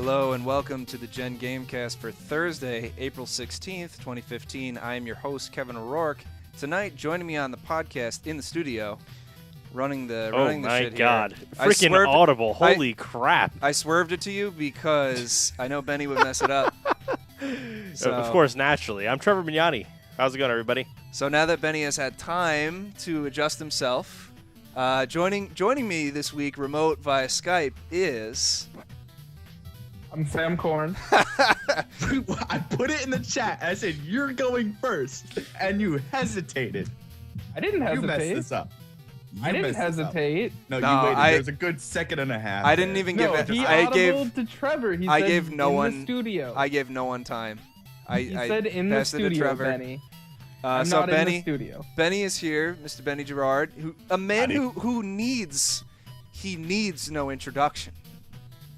Hello and welcome to the GenGAMEcast for Thursday, April 16th, 2015. I am your host, Kevin O'Rourke. Tonight, joining me on the podcast in the studio, running the shit here. Oh my god. Freaking Audible. Holy crap. I swerved it to you because I know Benny would mess it up. So, of course, naturally. I'm Trevor Mignani. How's it going, everybody? So now that Benny has had time to adjust himself, joining me this week remote via Skype is... I'm Sam Korn. I put it in the chat. I said, you're going first. And you hesitated. I didn't hesitate. You messed this up. I didn't hesitate. No, you waited. There's a good second and a half. I didn't even give it. He I gave audibled to Trevor. He I said gave no in one the studio. I gave no one time. He said in the passed it to studio, Trevor. Benny. So not Benny, in the studio. Benny is here, Mr. Benny Gerard, a man who needs no introduction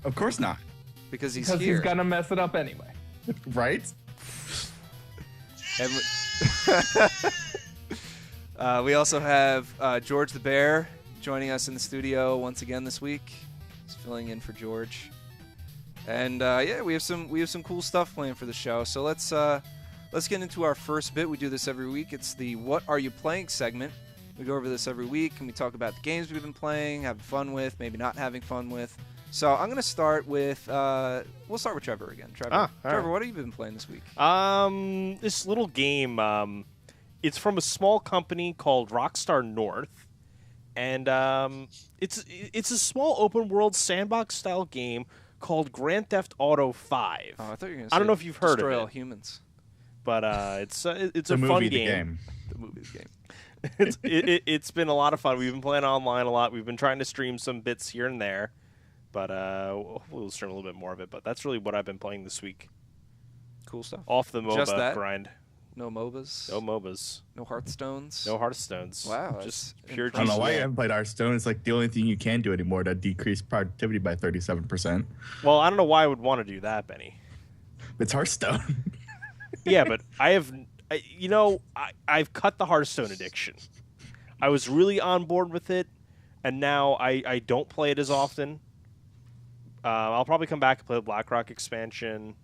Of course not. because he's Because here. he's gonna mess it up anyway. Right? And we also have George the Bear joining us in the studio once again this week. He's filling in for George. And yeah, we have some cool stuff planned for the show. So let's get into our first bit. We do this every week. It's the What Are You Playing segment. We go over this every week and we talk about the games we've been playing, having fun with, maybe not having fun with. So I'm going to start with we'll start with Trevor again. Trevor, right. what have you been playing this week? This little game, it's from a small company called Rockstar North, and it's a small open world sandbox style game called Grand Theft Auto 5. Oh, I thought you were going to say I don't know if you've heard of Destroy it. All Humans. But it's a The fun movie, the game. game. The movie's game. It's been a lot of fun. We've been playing online a lot. We've been trying to stream some bits here and there, but we'll stream a little bit more of it. But that's really what I've been playing this week. Cool stuff. Off the Just MOBA that? grind. No MOBAs. No MOBAs. No Hearthstones. No Hearthstones. Wow, Just that's pure I don't know why you GCN. haven't played Hearthstone. It's like the only thing you can do anymore to decrease productivity by 37%. Well, I don't know why I would want to do that, Benny. It's Hearthstone. Yeah, but I've cut the Hearthstone addiction. I was really on board with it, and now I don't play it as often. I'll probably come back and play the BlackRock expansion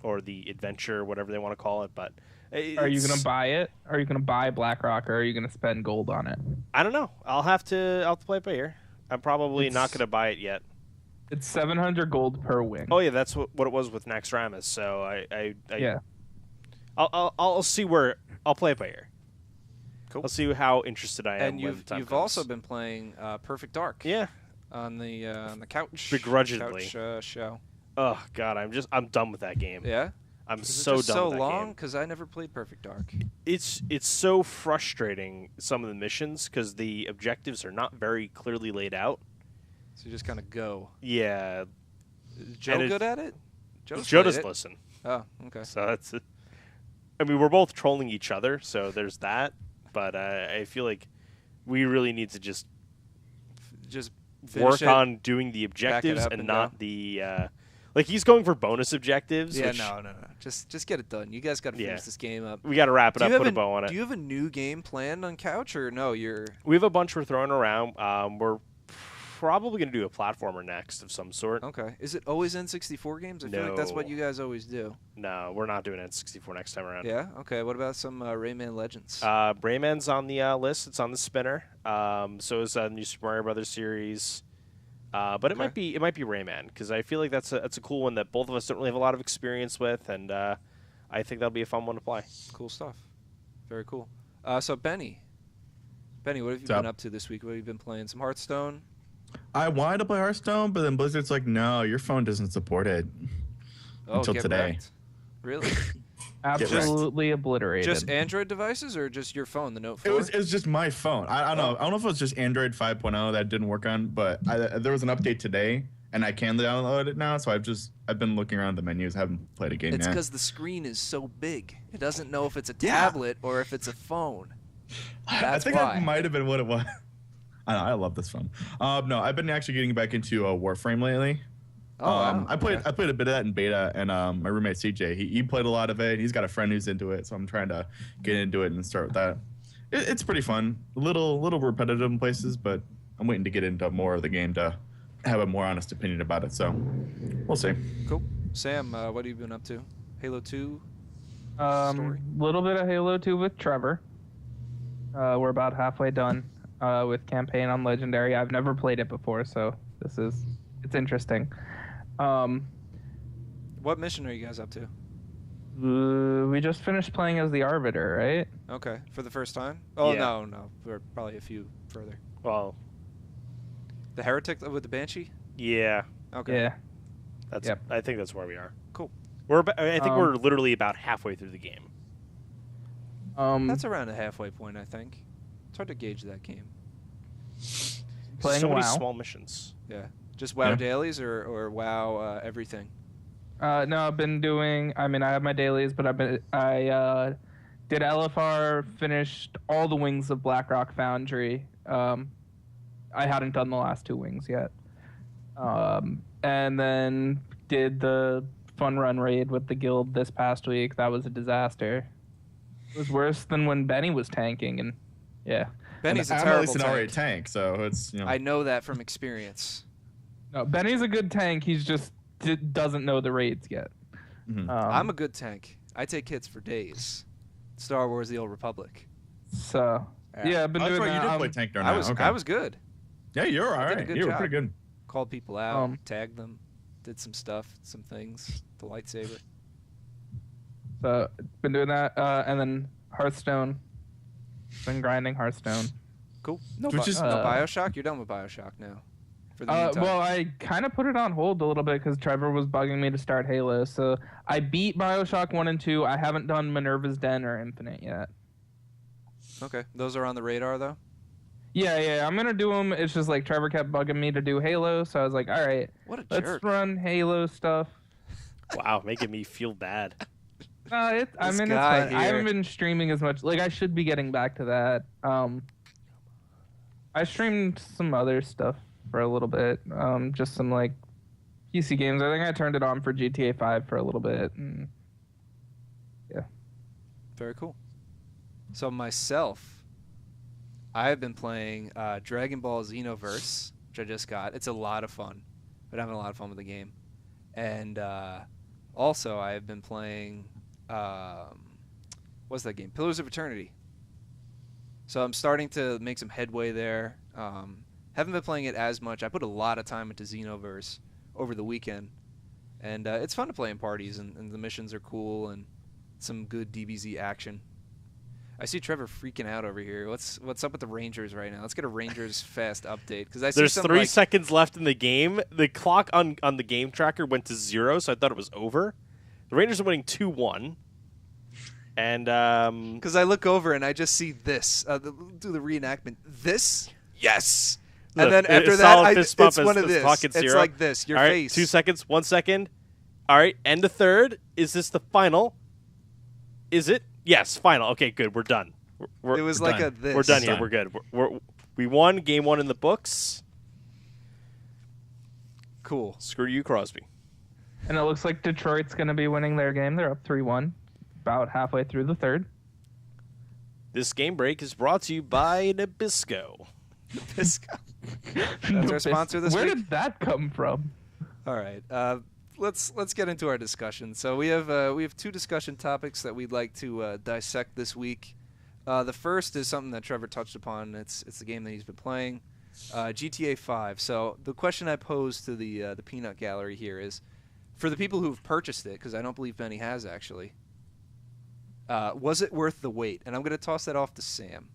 or the adventure, whatever they want to call it. But Are you gonna buy it? Are you gonna buy BlackRock, or are you gonna spend gold on it? I don't know. I'll have to play it by ear. I'm probably not going to buy it yet. It's 700 gold per win. Oh yeah, that's what it was with Naxxramas. So Yeah. I'll see where I'll play it by ear. Cool. I'll see how interested I am. And when the time you've comes. also been playing Perfect Dark. Yeah. On the couch. Begrudgingly. Couch, show. Oh god, I'm done with that game. Yeah. I'm Is so it just done so with that long? game. Because I never played Perfect Dark. It's so frustrating, some of the missions, because the objectives are not very clearly laid out. So you just kind of go. Yeah. Is Joe And good at it? Joe played does it. listen. Oh, okay. So that's it. I mean, we're both trolling each other, so there's that. But I feel like we really need to just Just work finish it. on doing the objectives up and and not go. the like he's going for bonus objectives. Yeah, which no. Just get it done. You guys got to finish Yeah. this game up. we got to wrap it Do up, you put have a bow on it. Do you have a new game planned on couch, or no? We have a bunch we're throwing around. We're probably going to do a platformer next of some sort. Okay. Is it always N64 games? I feel like that's what No. you guys always do. No, we're not doing N64 next time around. Yeah. Okay. What about some Rayman Legends? Rayman's on the list. It's on the spinner. So is the new Super Mario Brothers series. But it might be Rayman, because I feel like that's a cool one that both of us don't really have a lot of experience with, and I think that'll be a fun one to play. Cool stuff. Very cool. So Benny, what have you What's been up? up to this week? What have you been playing? Some Hearthstone? I wanted to play Hearthstone, but then Blizzard's like, no, your phone doesn't support it. Oh, Until get today. wrecked. Really? Absolutely obliterated. Just Android devices or just your phone, the Note 4? It was just my phone. I don't know. I don't know if it was just Android 5.0 that didn't work on, but there was an update today, and I can download it now. So I've been looking around the menus. I haven't played a game It's yet. because the screen is so big. It doesn't know if it's a Yeah. tablet or if it's a phone. That's I think why. that might have been what it was. I know. I love this phone. No, I've been actually getting back into Warframe lately. Oh, wow. I played a bit of that in beta, and my roommate CJ, he played a lot of it. He's got a friend who's into it, so I'm trying to get into it and start with that. It's pretty fun. A little repetitive in places, but I'm waiting to get into more of the game to have a more honest opinion about it. So we'll see. Cool. Sam, what have you been up to? Halo 2? A little bit of Halo 2 with Trevor. We're about halfway done with campaign on Legendary. I've never played it before, so it's interesting. What mission are you guys up to? We just finished playing as the Arbiter, right? Okay, for the first time? Oh, Yeah. no. We're probably a few further. Well, The Heretic with the Banshee? yeah. Okay. Yeah. That's. Yep. I think that's where we are. Cool. I think we're literally about halfway through the game. That's around a halfway point, I think. It's hard to gauge that game. Playing so many WoW. small missions. Yeah. Just WoW Yeah. dailies or WoW everything? No, I've been doing. I mean, I have my dailies, but I did LFR, finished all the wings of Blackrock Foundry. I hadn't done the last 2 wings yet, and then did the fun run raid with the guild this past week. That was a disaster. It was worse than when Benny was tanking, and yeah. Benny's a I'm at terrible least an tank. already tank, so it's I know that from experience. No, Benny's a good tank. He's just doesn't know the raids yet. Mhm. I'm a good tank. I take hits for days. Star Wars: The Old Republic. So yeah, I've been Oh, that's doing right. You that. did play tank during I that. was Okay. I was good. Yeah, you're all I did a right. good You were job. pretty good. Called people out, Um, tagged them, did some stuff, some things. The lightsaber. So been doing that, and then Hearthstone. Been grinding Hearthstone. Cool. No, Which is- no Bioshock. You're done with Bioshock now. For the meantime. Well, I kind of put it on hold a little bit because Trevor was bugging me to start Halo. So I beat Bioshock 1 and 2. I haven't done Minerva's Den or Infinite yet. Okay, those are on the radar though. Yeah, I'm gonna do them. It's just like Trevor kept bugging me to do Halo, so I was like, all right, What a let's jerk. run Halo stuff. Wow, making me feel bad. I This mean, it's guy fine. I here. haven't been streaming as much. Like, I should be getting back to that. I streamed some other stuff for a little bit. Just some like PC games. I think I turned it on for GTA 5 for a little bit. And Very cool. So myself, I've been playing Dragon Ball Xenoverse, which I just got. It's a lot of fun. Been having a lot of fun with the game. And also I have been playing what's that game? Pillars of Eternity. So I'm starting to make some headway there. Haven't been playing it as much. I put a lot of time into Xenoverse over the weekend. And it's fun to play in parties, and the missions are cool, and some good DBZ action. I see Trevor freaking out over here. What's up with the Rangers right now? Let's get a Rangers fast update because I see There's some 3 like, seconds left in the game. The clock on the game tracker went to 0, so I thought it was over. The Rangers are winning 2-1. And because I look over and I just see this. Do the reenactment. This, yes. And look, then a after that, solid fist bump it's as one of the this. clock hits It's 0. like this. Your all right, face. 2 seconds. 1 second. All right, end the third. Is this the final? Is it? Yes, final. Okay, good. We're done. It was we're like done. a this. We're done here. Done. We're good. We won game 1 in the books. Cool. Screw you, Crosby. it looks like Detroit's gonna be winning their game. They're up 3-1, about halfway through the third. This game break is brought to you by Nabisco. Nabisco. That's our sponsor this Where week. did that come from? All right. Let's get into our discussion. So we have 2 discussion topics that we'd like to dissect this week. The first is something that Trevor touched upon. It's the game that he's been playing, GTA 5. So the question I pose to the peanut gallery here is, for the people who've purchased it, because I don't believe Benny has actually, was it worth the wait? And I'm going to toss that off to Sam.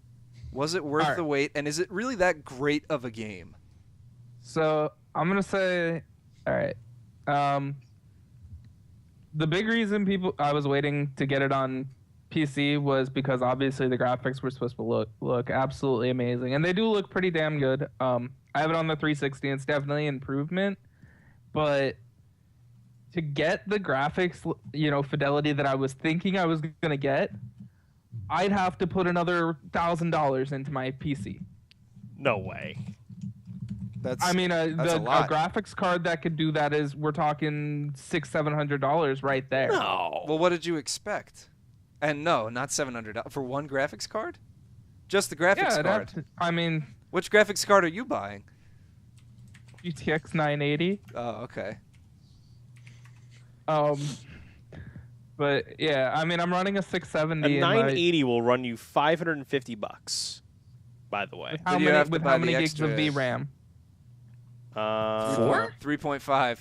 Was it worth All right. the wait? And is it really that great of a game? So I'm gonna say, all right. The big reason I was waiting to get it on PC was because obviously the graphics were supposed to look absolutely amazing, and they do look pretty damn good. I have it on the 360. And it's definitely an improvement, but to get the graphics, fidelity that I was thinking I was gonna get, I'd have to put another $1,000 into my PC. No way. That's I mean, that's the a lot. graphics card that could do that is we're talking $600-700 right there. No. Well, what did you expect? And no, not $700 for one graphics card. Just the graphics Yeah, card. I mean, Which graphics card are you buying? GTX 980. Oh, okay. But yeah, I mean, I'm running a A 670. 980 will run you $550. By the way, How But you many, have to with buy how the many gigs of extra- VRAM? 4? 3.5.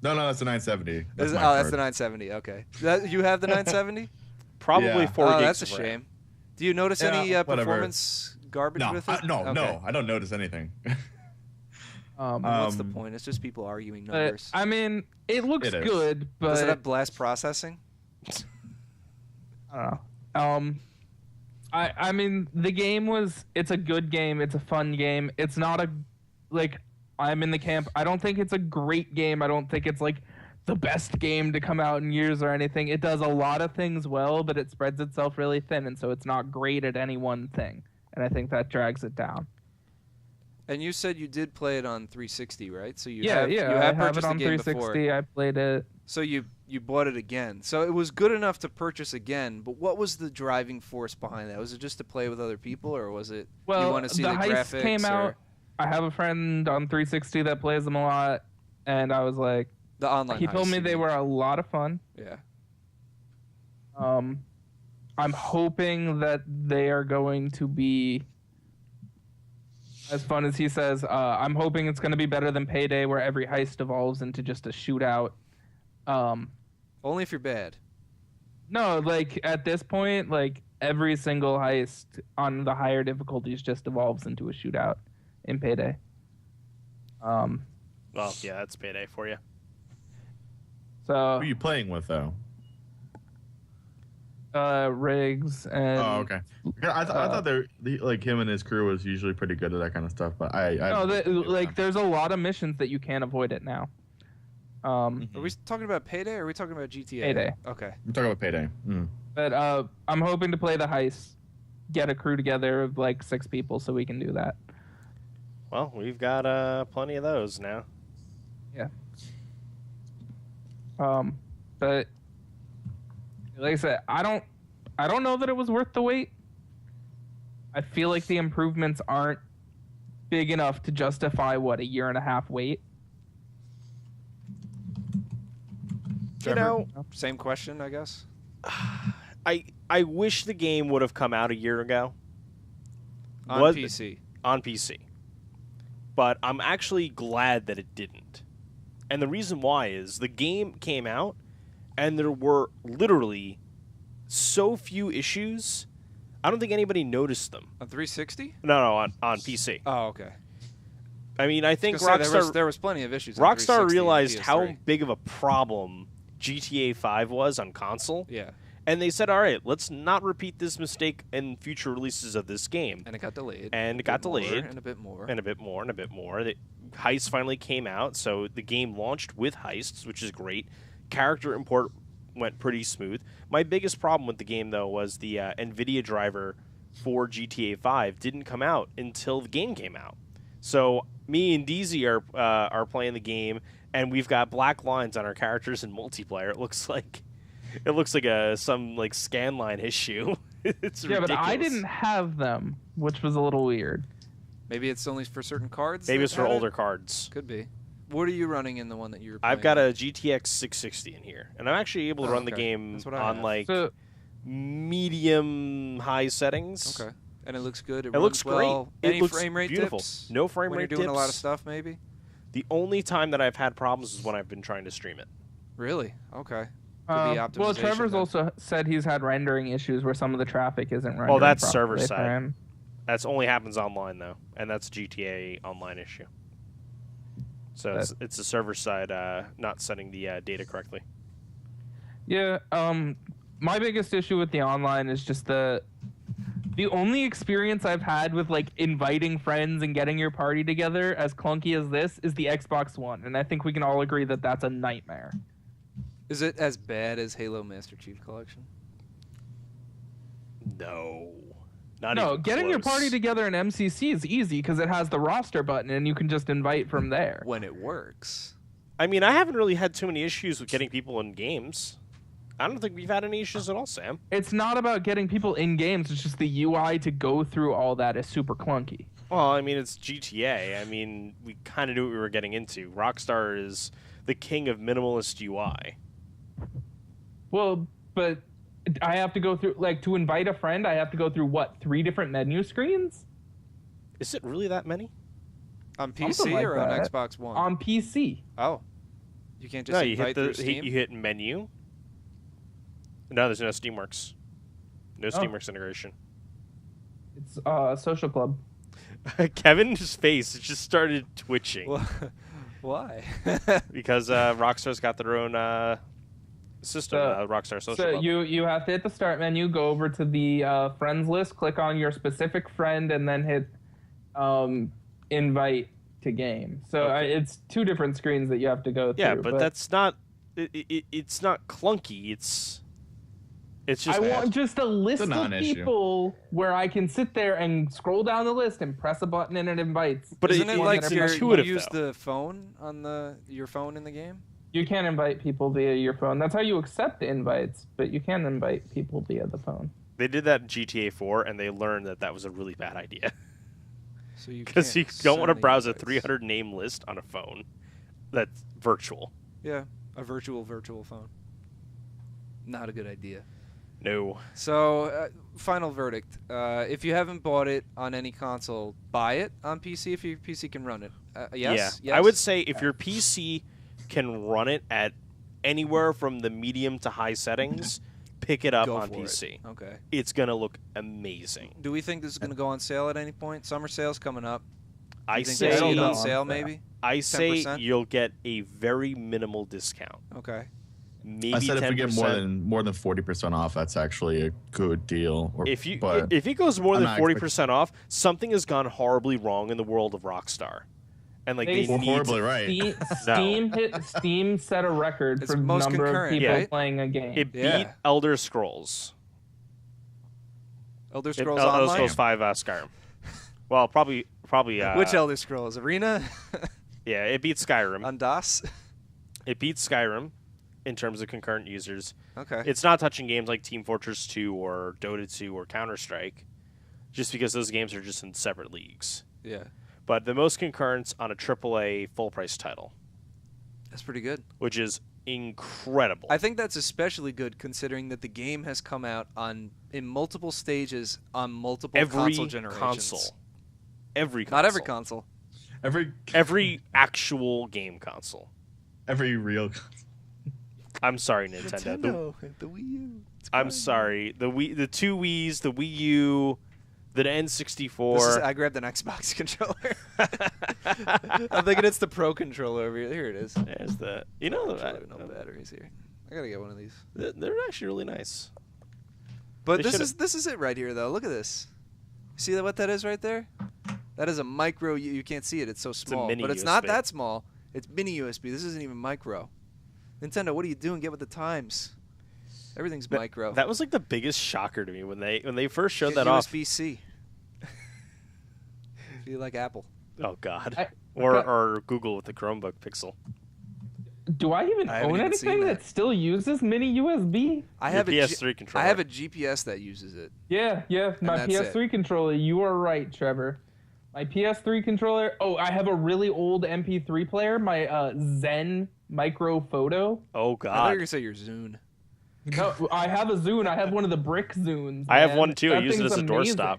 No, that's the 970. That's my That's card. the 970. Okay. You have the 970? probably Yeah. 4 Oh, gigs that's a of RAM. shame. Do you notice Yeah, any whatever. performance garbage No, with it? no, Okay. I don't notice anything. What's the point? It's just people arguing numbers. I mean, it looks It is. good, but Does it have blast processing? I don't know. I mean, the game it's a good game. It's a fun game. It's not I'm in the camp. I don't think it's a great game. I don't think it's like the best game to come out in years or anything. It does a lot of things well, but it spreads itself really thin, and so it's not great at any one thing. And I think that drags it down. And you said you did play it on 360, right? So you Yeah, have, yeah. you I have have purchased it on the game 360. before. I played it. So you bought it again. So it was good enough to purchase again, but what was the driving force behind that? Was it just to play with other people, or was it Well, you want to see the the heist graphics? came or out. I have a friend on 360 that plays them a lot, and I was like, the online he told heists, me you they mean. were a lot of fun. Yeah. I'm hoping that they are going to be as fun as he says. I'm hoping it's going to be better than Payday, where every heist evolves into just a shootout. Only if you're bad. No, like at this point, like every single heist on the higher difficulties just evolves into a shootout in Payday. Well, yeah, that's Payday for you. Who So are you playing with though? Riggs and Oh, okay. I thought like him and his crew was usually pretty good at that kind of stuff, but there's a lot of missions that you can't avoid it now. Are we talking about Payday, or are we talking about GTA? Payday. Okay. I'm talking about Payday. But I'm hoping to play the heist, get a crew together of like 6 people so we can do that. Well, we've got plenty of those now. Yeah. But like I said, I don't know that it was worth the wait. I feel like the improvements aren't big enough to justify what a year and a half wait. You know, Same question, I guess. I wish the game would have come out a year ago On Was- PC. on PC. But I'm actually glad that it didn't. And the reason why is the game came out and there were literally so few issues, I don't think anybody noticed them. On 360? No, on PC. Oh, okay. I mean, I think Gonna say, Rockstar there was plenty of issues. on Rockstar 360 and realized how PS3. big of a problem GTA 5 was on console, Yeah, and they said, all right, let's not repeat this mistake in future releases of this game. and it got delayed. And A it got bit more, delayed. and a bit more. And a bit more, and a bit more. The Heist finally came out, so the game launched with heists, which is great. Character import went pretty smooth. My biggest problem with the game, though, was the NVIDIA driver for GTA 5 didn't come out until the game came out. So me and DZ are playing the game, and we've got black lines on our characters in multiplayer. It looks like some like scanline issue. It's Yeah, ridiculous. but I didn't have them, which was a little weird. Maybe it's only for certain cards. Maybe that it's for have it? older cards. Could be. What are you running in the one that you're playing? I've got a GTX 660 in here, and I'm actually able to Oh, run the okay. game That's what I on have. like So medium high settings. Okay. And it looks good. It It looks runs well. great. Any It looks frame rate beautiful. dips? No frame when rate you're doing dips. a lot of stuff, maybe. The only time that I've had problems is when I've been trying to stream it. Really? Okay. Could be well, optimization Trevor's then. also said he's had rendering issues where some of the traffic isn't rendering. that's server properly for side. him. That's only happens online though, and that's a GTA Online issue. So it's the server side not setting the data correctly. Yeah. My biggest issue with the online is just the only experience I've had with like inviting friends and getting your party together, as clunky as this, is the Xbox One, and I think we can all agree that that's a nightmare. Is it as bad as Halo Master Chief Collection? No, not No, even getting your close. party together in MCC is easy because it has the roster button and you can just invite from there. When it works. I mean, I haven't really had too many issues with getting people in games. I don't think we've had any issues at all, Sam. It's not about getting people in games, it's just the UI to go through all that is super clunky. Well, I mean, it's GTA. I mean, we kind of knew what we were getting into. Rockstar is the king of minimalist UI. Well, but I have to go through, like, to invite a friend, I have to go through, what, 3 different menu screens? Is it really that many? On PC Something like or on that. Xbox One? On PC. Oh. You can't just No, you invite hit through Steam? you hit menu. No, there's no Steamworks. No Oh. Steamworks integration. It's Social Club. Kevin's face just started twitching Why? because Rockstar's got their own system, Rockstar Social So Club. you have to hit the start menu, go over to the friends list, click on your specific friend, and then hit invite to game. So Okay. it's 2 different screens that you have to go through. Yeah, but that's not. It's not clunky. It's just. I want just a list It's a of non-issue. people where I can sit there and scroll down the list and press a button and it invites. But Isn't it it's like you intuitive, use though. the phone on your phone in the game? You can't invite people via your phone. That's how you accept invites, but you can invite people via the phone. They did that in GTA 4, and they learned that was a really bad idea So you because you can't don't want to send the browse a invites. 300 name list on a phone that's virtual. Yeah, a virtual phone. Not a good idea. No. So, final verdict. If you haven't bought it on any console, buy it on PC if your PC can run it. Yes? Yeah. I would say if your PC can run it at anywhere from the medium to high settings, pick it up Go on for PC. it. Okay. It's going to look amazing. Do we think this is going to go on sale at any point? Summer sale's coming up. I You think say we'll see it it'll on go on sale, sale. maybe? I say 10%? you'll get a very minimal discount. Okay. Maybe I said 10%. if we get more than 40% off, that's actually a good deal. If you but if it goes more I'm than not 40% off, something has gone horribly wrong in the world of Rockstar, and like they Well, need horribly right. Steam set a record It's for the most number of concurrent, people right? playing a game. it beat Yeah. Elder Scrolls. Elder Scrolls Elder Online? Scrolls 5 Skyrim. Well, probably. Which Elder Scrolls? Arena? Yeah, it beats Skyrim. on DOS? It beats Skyrim in terms of concurrent users. Okay. It's not touching games like Team Fortress 2 or Dota 2 or Counter-Strike, just because those games are just in separate leagues. Yeah. But the most concurrence on a AAA full-price title, That's pretty good. which is incredible. I think that's especially good considering that the game has come out in multiple stages on multiple every console generations. console. Every console. Not every console. Every actual game console. every real. I'm sorry, Nintendo. The Wii U. I'm sorry. The 2 Wiis, the Wii U, the N64. I grabbed an Xbox controller. I'm thinking it's the Pro controller over here. Here it is. There's the. You know, No batteries here. I gotta get one of these. they're actually really nice. But They this is it right here, though. Look at this. See what that is right there? That is a micro. You can't see it. It's so small. mini But it's not USB. that small. It's mini USB. This isn't even micro. Nintendo, what are you doing? Get with the times. Everything's micro. That was like the biggest shocker to me when they first showed Get that off. USB-C. If you like Apple. Oh God. I- Or Google with the Chromebook Pixel. Do I even I haven't own even seen anything that. that still uses mini USB? I Your have PS3 I controller. have a GPS that uses it. Yeah, my that's it. PS3 controller. You are right, Trevor. My PS3 controller. Oh, I have a really old MP3 player. My Zen Micro Photo. Oh I thought you God. were gonna say your Zune. No, I have a Zune. I have one of the brick Zunes. I have man. one too. I That use it thing's as a amazing. doorstop.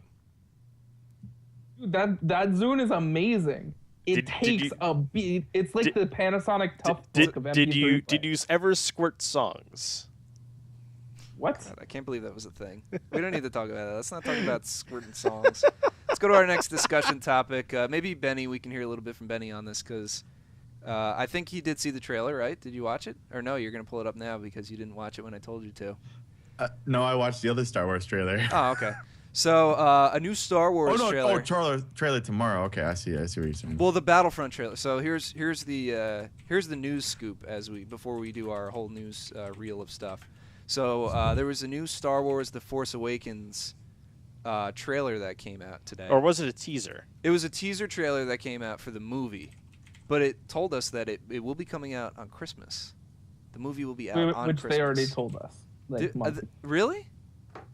Dude, that Zune is amazing. It Did takes you- a beat. It's like did- the Panasonic Toughbook of MP3. Did you players. ever squirt songs? What? God, I can't believe that was a thing. We don't need to talk about that. Let's not talk about squirting songs. Let's go to our next discussion topic. Maybe Benny, we can hear a little bit from Benny on this because I think he did see the trailer, right? Did you watch it? Or no, you're going to pull it up now because you didn't watch it when I told you to. No, I watched the other Star Wars trailer. Oh, okay. So a new Star Wars trailer. Trailer tomorrow. Okay, I see what you're saying. Well, the Battlefront trailer. So here's the news scoop before we do our whole news reel of stuff. So there was a new Star Wars: The Force Awakens trailer that came out today. Or was it a teaser? It was a teaser trailer that came out for the movie, but it told us that it will be coming out on Christmas. The movie will be out on Which Christmas. they already told us. Like months ago. Really?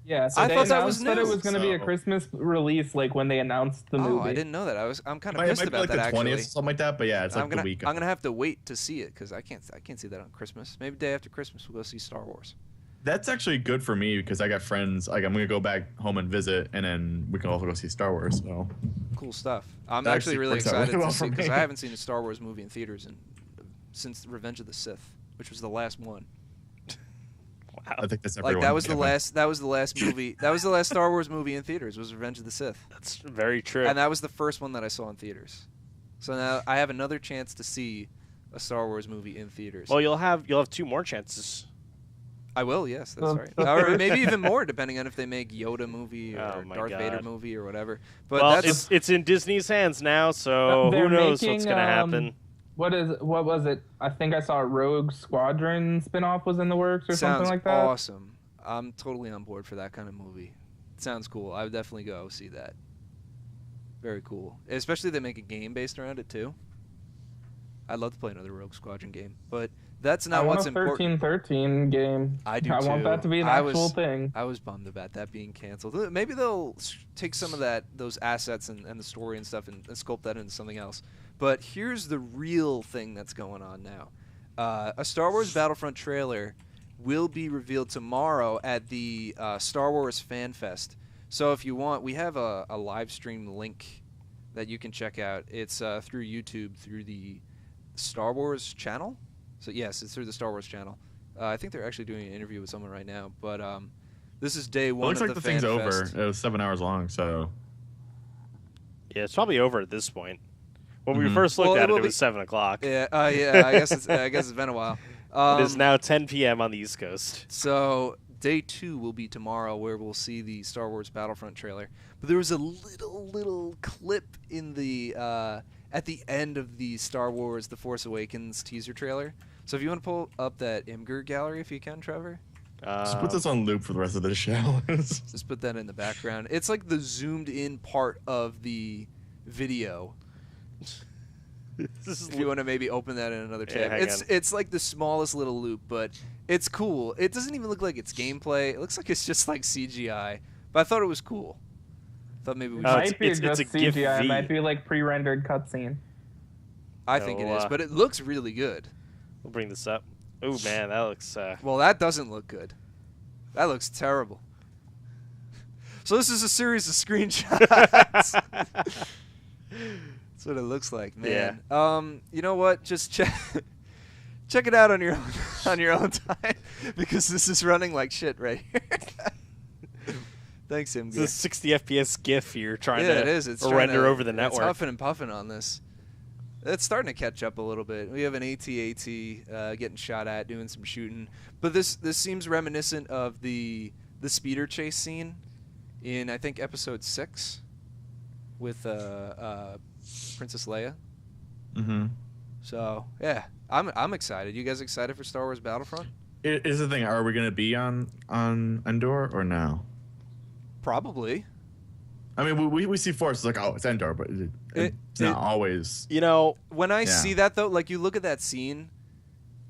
Yeah, so I they thought that was announced that it new. was going to be a So- release, like when they announced the movie. Oh, I didn't know that. I'm kind of It pissed might be about like that the 20th, actually. something like that. But yeah, it's like the week. I'm gonna have to wait to see it because I can't see that on Christmas. Maybe day after Christmas we'll go see Star Wars. That's actually good for me because I got friends. Like I'm gonna go back home and visit, and then we can also go see Star Wars. So Cool stuff. I'm That actually actually really works out excited really well to see for because me. I haven't seen a Star Wars movie in theaters since Revenge of the Sith, which was the last one. I think that's Like everyone. that was the Kevin. last. That was the last movie. That was the last Star Wars movie in theaters. Was Revenge of the Sith, That's very true. and that was the first one that I saw in theaters. So now I have another chance to see a Star Wars movie in theaters. Well, you'll have 2 more chances. I will. Yes, that's Well, right. Or maybe even more, depending on if they make Yoda movie or Oh my Darth Vader God. movie or whatever. But Well, that's it's in Disney's hands now, so They're who knows making, what's gonna happen. What was it? I think I saw a Rogue Squadron spinoff was in the works or sounds something like that. awesome. I'm totally on board for that kind of movie. It sounds cool. I would definitely go see that. Very cool. Especially they make a game based around it too. I'd love to play another Rogue Squadron game, but that's I not want what's a important. 1313 game. I do I want too. that to be an I actual was- thing. I was bummed about that being canceled. Maybe they'll take some of those assets and the story and stuff and sculpt that into something else. But here's the real thing that's going on now. A Star Wars Battlefront trailer will be revealed tomorrow at the Star Wars Fan Fest. So if you want, we have a live stream link that you can check out. It's through YouTube, through the Star Wars channel. So yes, it's through the Star Wars channel. I think they're actually doing an interview with someone right now. But this is day It one looks of like the Fan thing's Fest. over. It was 7 hours long, so Yeah, it's probably over at this point. When we Mhm. first looked Well, it at it, will it be- was 7 o'clock. Yeah, yeah. I guess it's been a while. It is now 10 p.m. on the East Coast. So day 2 will be tomorrow, where we'll see the Star Wars Battlefront trailer. But there was a little clip in the at the end of the Star Wars: The Force Awakens teaser trailer. So if you want to pull up that Imgur gallery, if you can, Trevor, just put this on loop for the rest of the show. just put that in the background. It's like the zoomed in part of the video. This is If you want to maybe open that in another Yeah, tab. hang on. It's like the smallest little loop, but it's cool. It doesn't even look like it's gameplay. It looks like it's just like CGI. But I thought it was cool. Thought maybe we It Oh, should. might be it's just a GIF CGI. It V. might be like pre-rendered cutscene. I think it is, So, but it looks really good. We'll bring this up. Oh man, that looks. Well, that doesn't look good. That looks terrible. So this is a series of screenshots. That's what it looks like, man. You know what? Just check it out on your own time because this is running like shit right here. Thanks, It's Imgur. a 60 FPS GIF you're trying Yeah, to it is. It's trying render to- over the It's network. huffing and puffing on this. It's starting to catch up a little bit. We have an AT-AT getting shot at, doing some shooting, but this seems reminiscent of the speeder chase scene in I think episode 6 with Princess Leia. Mm-hmm. So yeah, I'm excited. You guys excited for Star Wars Battlefront? Is the thing? Are we gonna be on Endor or no? Probably. I mean, we see Force it's like, oh, it's Endor, but it's not always. You know, When I Yeah. see that though, like you look at that scene,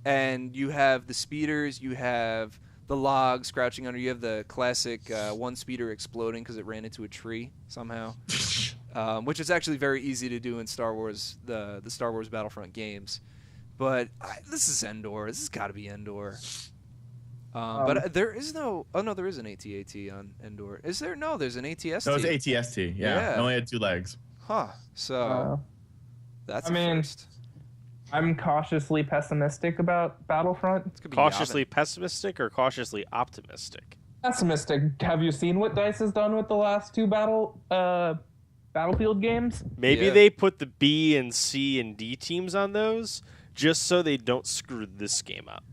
and you have the speeders, you have the logs crouching under, you have the classic one speeder exploding because it ran into a tree somehow, which is actually very easy to do in Star Wars, the Star Wars Battlefront games. But this is Endor. This has got to be Endor. But there is no. Oh no, there is an AT-AT on Endor. Is there? No, there's an ATST. No, it's ATST. Yeah, Yeah. it only had 2 legs. Huh. So Uh, that's I a mean, first. I'm cautiously pessimistic about Battlefront. It's gonna be cautiously Yavin. pessimistic or cautiously optimistic? Pessimistic. Have you seen what DICE has done with the last 2 Battlefield games? Maybe Yeah. they put the B and C and D teams on those just so they don't screw this game up.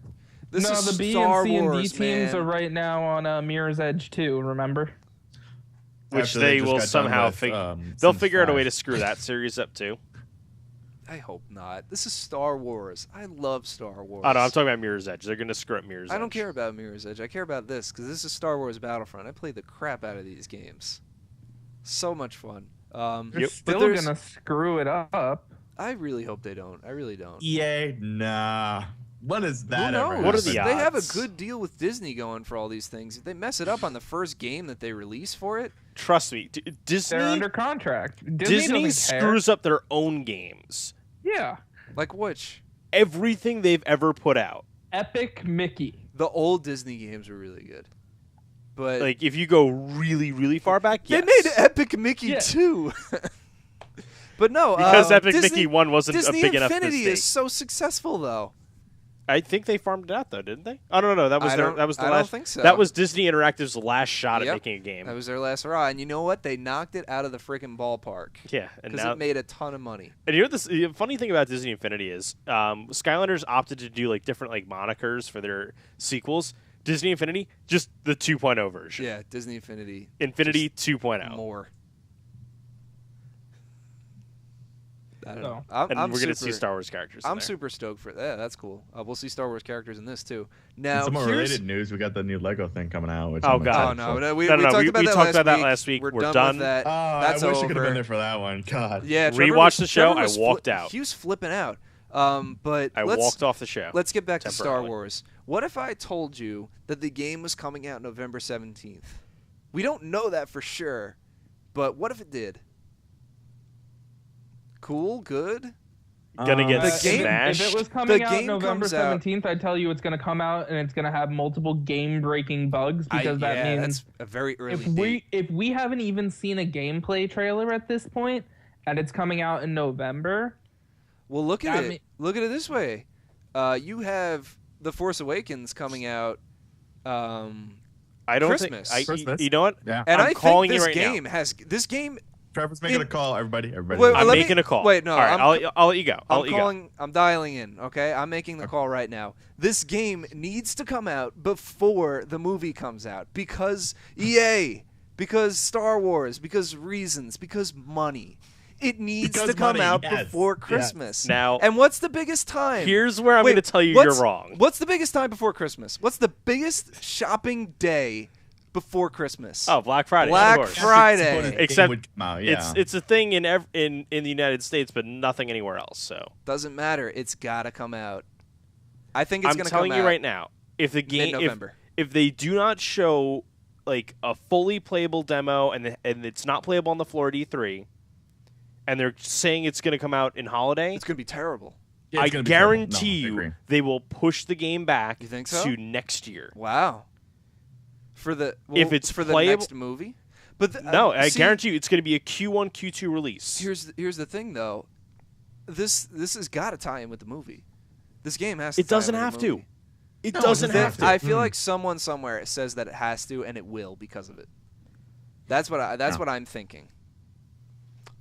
This no, is the B Star and C and D Wars, teams man. are right now on Mirror's Edge 2, remember? Which After they just will got done somehow with, they'll Sims figure out a way 5. to screw that series up too. I hope not. This is Star Wars. I love Star Wars. Oh no, I'm talking about Mirror's Edge. They're gonna screw up Mirror's Edge. I don't care about Mirror's Edge. I care about this because this is Star Wars Battlefront. I play the crap out of these games. So much fun. They're Yep. still there's- gonna screw it up. I really hope they don't. I really don't. EA, nah. What is that? Who ever knows? What are the They have a odds? good deal with Disney going for all these things. If they mess it up on the first game that they release for it, Trust me, Disney. They're under contract. Disney doesn't care. screws up their own games. Yeah. like which? Everything they've ever put out. Epic Mickey. The old Disney games were really good. But Like if you go really, really far back, they yes. made Epic Mickey Yeah. too. But no, because Epic Disney, Mickey 1 wasn't Disney a big enough Infinity mistake. is so successful though. I think they farmed it out though, didn't they? Oh no, that was I their don't- that was the I last. don't think so. That was Disney Interactive's last shot Yep. at making a game. That was their last hurrah, and you know what? They knocked it out of the freaking ballpark Yeah, and because now it made a ton of money. and you know the funny thing about Disney Infinity is Skylanders opted to do like different like monikers for their sequels. Disney Infinity just the 2.0 version. Yeah, Disney Infinity. Infinity 2.0. More. I don't So- know. I'm And we're super, gonna see Star Wars characters. in I'm there. super stoked for that. Yeah, that's cool. We'll see Star Wars characters in this too. Now, Some more here's- related news. We got the new Lego thing coming out. Which Oh, I'm God. Oh excited no, for. no, we No, we no, talked we about that talked last about that week. last week. We're We're done done. with that. Oh, That's I wish I over. could have been there for that one. God. Yeah, Trevor Rewatched was- the show, Trevor I was walked out. He was flipping out. But I let's, walked off the show. Let's get back to Star temporarily. Wars. What if I told you that the game was coming out November 17th? We don't know that for sure, but what if it did? Cool, good. Gonna get The game- smashed. If it was coming The out game November comes out- 17th, I'd tell you it's going to come out and it's going to have multiple game-breaking bugs because that yeah, means that's a very early if date. we haven't even seen a gameplay trailer at this point and it's coming out in November, Well, look at I it. mean- Look at it this way. You have The Force Awakens coming out, I don't Christmas. think. Christmas. You know what? Yeah. and I'm I calling think you this right now. game has this game. Trevor's making In- a call. Everybody. Wait, I'm let me- making a call. wait, no, All right, I'll let you go. I'll I'm let you go. calling. I'm dialing in. Okay, I'm making the call right now. This game needs to come out before the movie comes out because EA, because Star Wars, because reasons, because money. It needs Because to come money, out yes, before yes. Christmas. Now- and what's the biggest time? Here's where I'm Wait, going to tell you what's- you're wrong. What's the biggest time before Christmas? What's the biggest shopping day before Christmas? Oh, Black Friday. Black of course. Friday. Except yeah. It's a thing in in the United States, but nothing anywhere else. So Doesn't matter. It's gotta come out. I think it's I'm gonna telling come you out right now, if the game, mid-November. if they do not show like a fully playable demo and it's not playable on the floor at E3, and they're saying it's going to come out in holiday, It's gonna be terrible. Yeah, I it's gonna be terrible. guarantee No, I agree. you they will push the game back You think so? to next year. Wow. For the If it's for the playable- next movie, but No, I see, guarantee you it's going to be a Q1, Q2 release. Here's the thing though. This has got to tie in with the movie. This game has to. It tie in doesn't with the have to. movie. It No, doesn't it have doesn't to. I feel like someone somewhere says that it has to, and it will because of it. That's what No. what I'm thinking.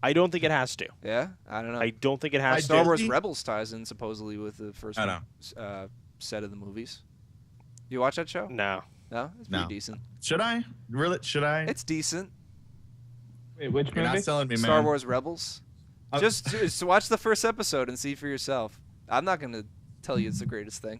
I don't think it has to. Yeah, I don't know. I don't think it has Star to. Wars Disney- Rebels ties in supposedly with the first I know. set of the movies. You watch that show? No. No, it's pretty No. decent. Should I? Really? Should I? It's decent. wait, which You're movie? not selling me, man. Star Wars Rebels. Uh, Just watch the first episode and see for yourself. I'm not gonna tell you it's the greatest thing,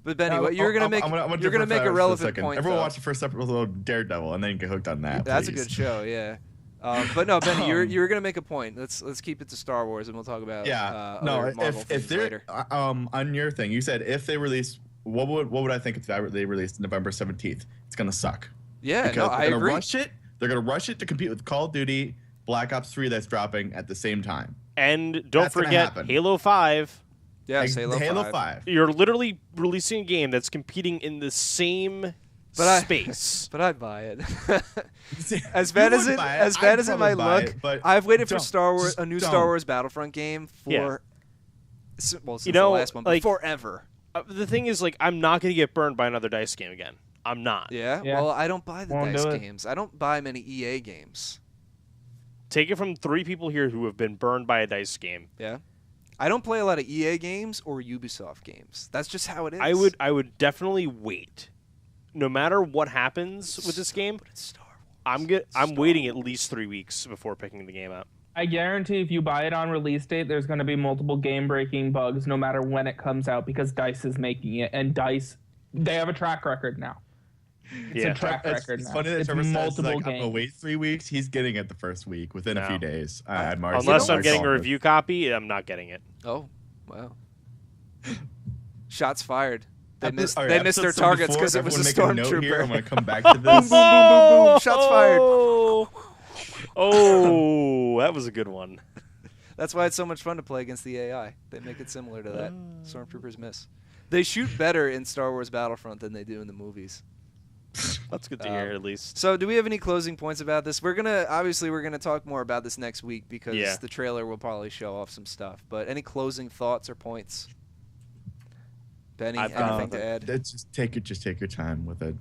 but Benny, No, what you're gonna make I'm you're defer gonna make for a a relevant second. point. Everyone though. watch the first episode of Daredevil and then get hooked on that. That's a please. good show, yeah. But no, Benny, you're gonna make a point. Let's keep it to Star Wars, and we'll talk about Yeah. other No. Marvel If things they're later. on your thing, you said if they release, what would I think if they released November 17th? It's gonna suck. Yeah, Because no, I they're gonna agree. rush it. They're gonna rush it to compete with Call of Duty, Black Ops 3 that's dropping at the same time. And don't That's gonna forget happen. Halo 5. Yeah, Like, Halo 5. You're literally releasing a game that's competing in the same space. But I'd buy it. as You bad as would it buy as I'd bad as it probably might buy look, it, but I've waited for don't. Star Wars Just a new don't. Star Wars Battlefront game for Yeah. since You know, the last one, but like- forever. The thing is, like, I'm not going to get burned by another dice game again. I'm not. Yeah? Yeah. Well, I don't buy the Won't dice do it. games. I don't buy many EA games. Take it from 3 people here who have been burned by a dice game. Yeah. I don't play a lot of EA games or Ubisoft games. That's just how it is. I would definitely wait. No matter what happens with this game, But it's Star Wars. I'm waiting at least 3 weeks before picking the game up. I guarantee if you buy it on release date, there's going to be multiple game-breaking bugs no matter when it comes out because DICE is making it, and DICE, they have a track record now. It's Yeah. a track record It's now. funny that It's Trevor says multiple like, I'm gonna games. wait 3 weeks. He's getting it the first week within a No. few days. I'm Unless know I'm what's- getting a review copy, I'm not getting it. Oh, wow. Shots fired. They missed Episode their targets 74, because it was a everyone make a note here. stormtrooper. I'm gonna come back to this. Boom! Shots fired. Oh, that was a good one. That's why it's so much fun to play against the AI. They make it similar to that. Stormtroopers miss. They shoot better in Star Wars Battlefront than they do in the movies. That's good to hear, at least. So, do we have any closing points about this? We're gonna talk more about this next week because the trailer will probably show off some stuff. But any closing thoughts or points? Benny, anything to add? Just take your time with it.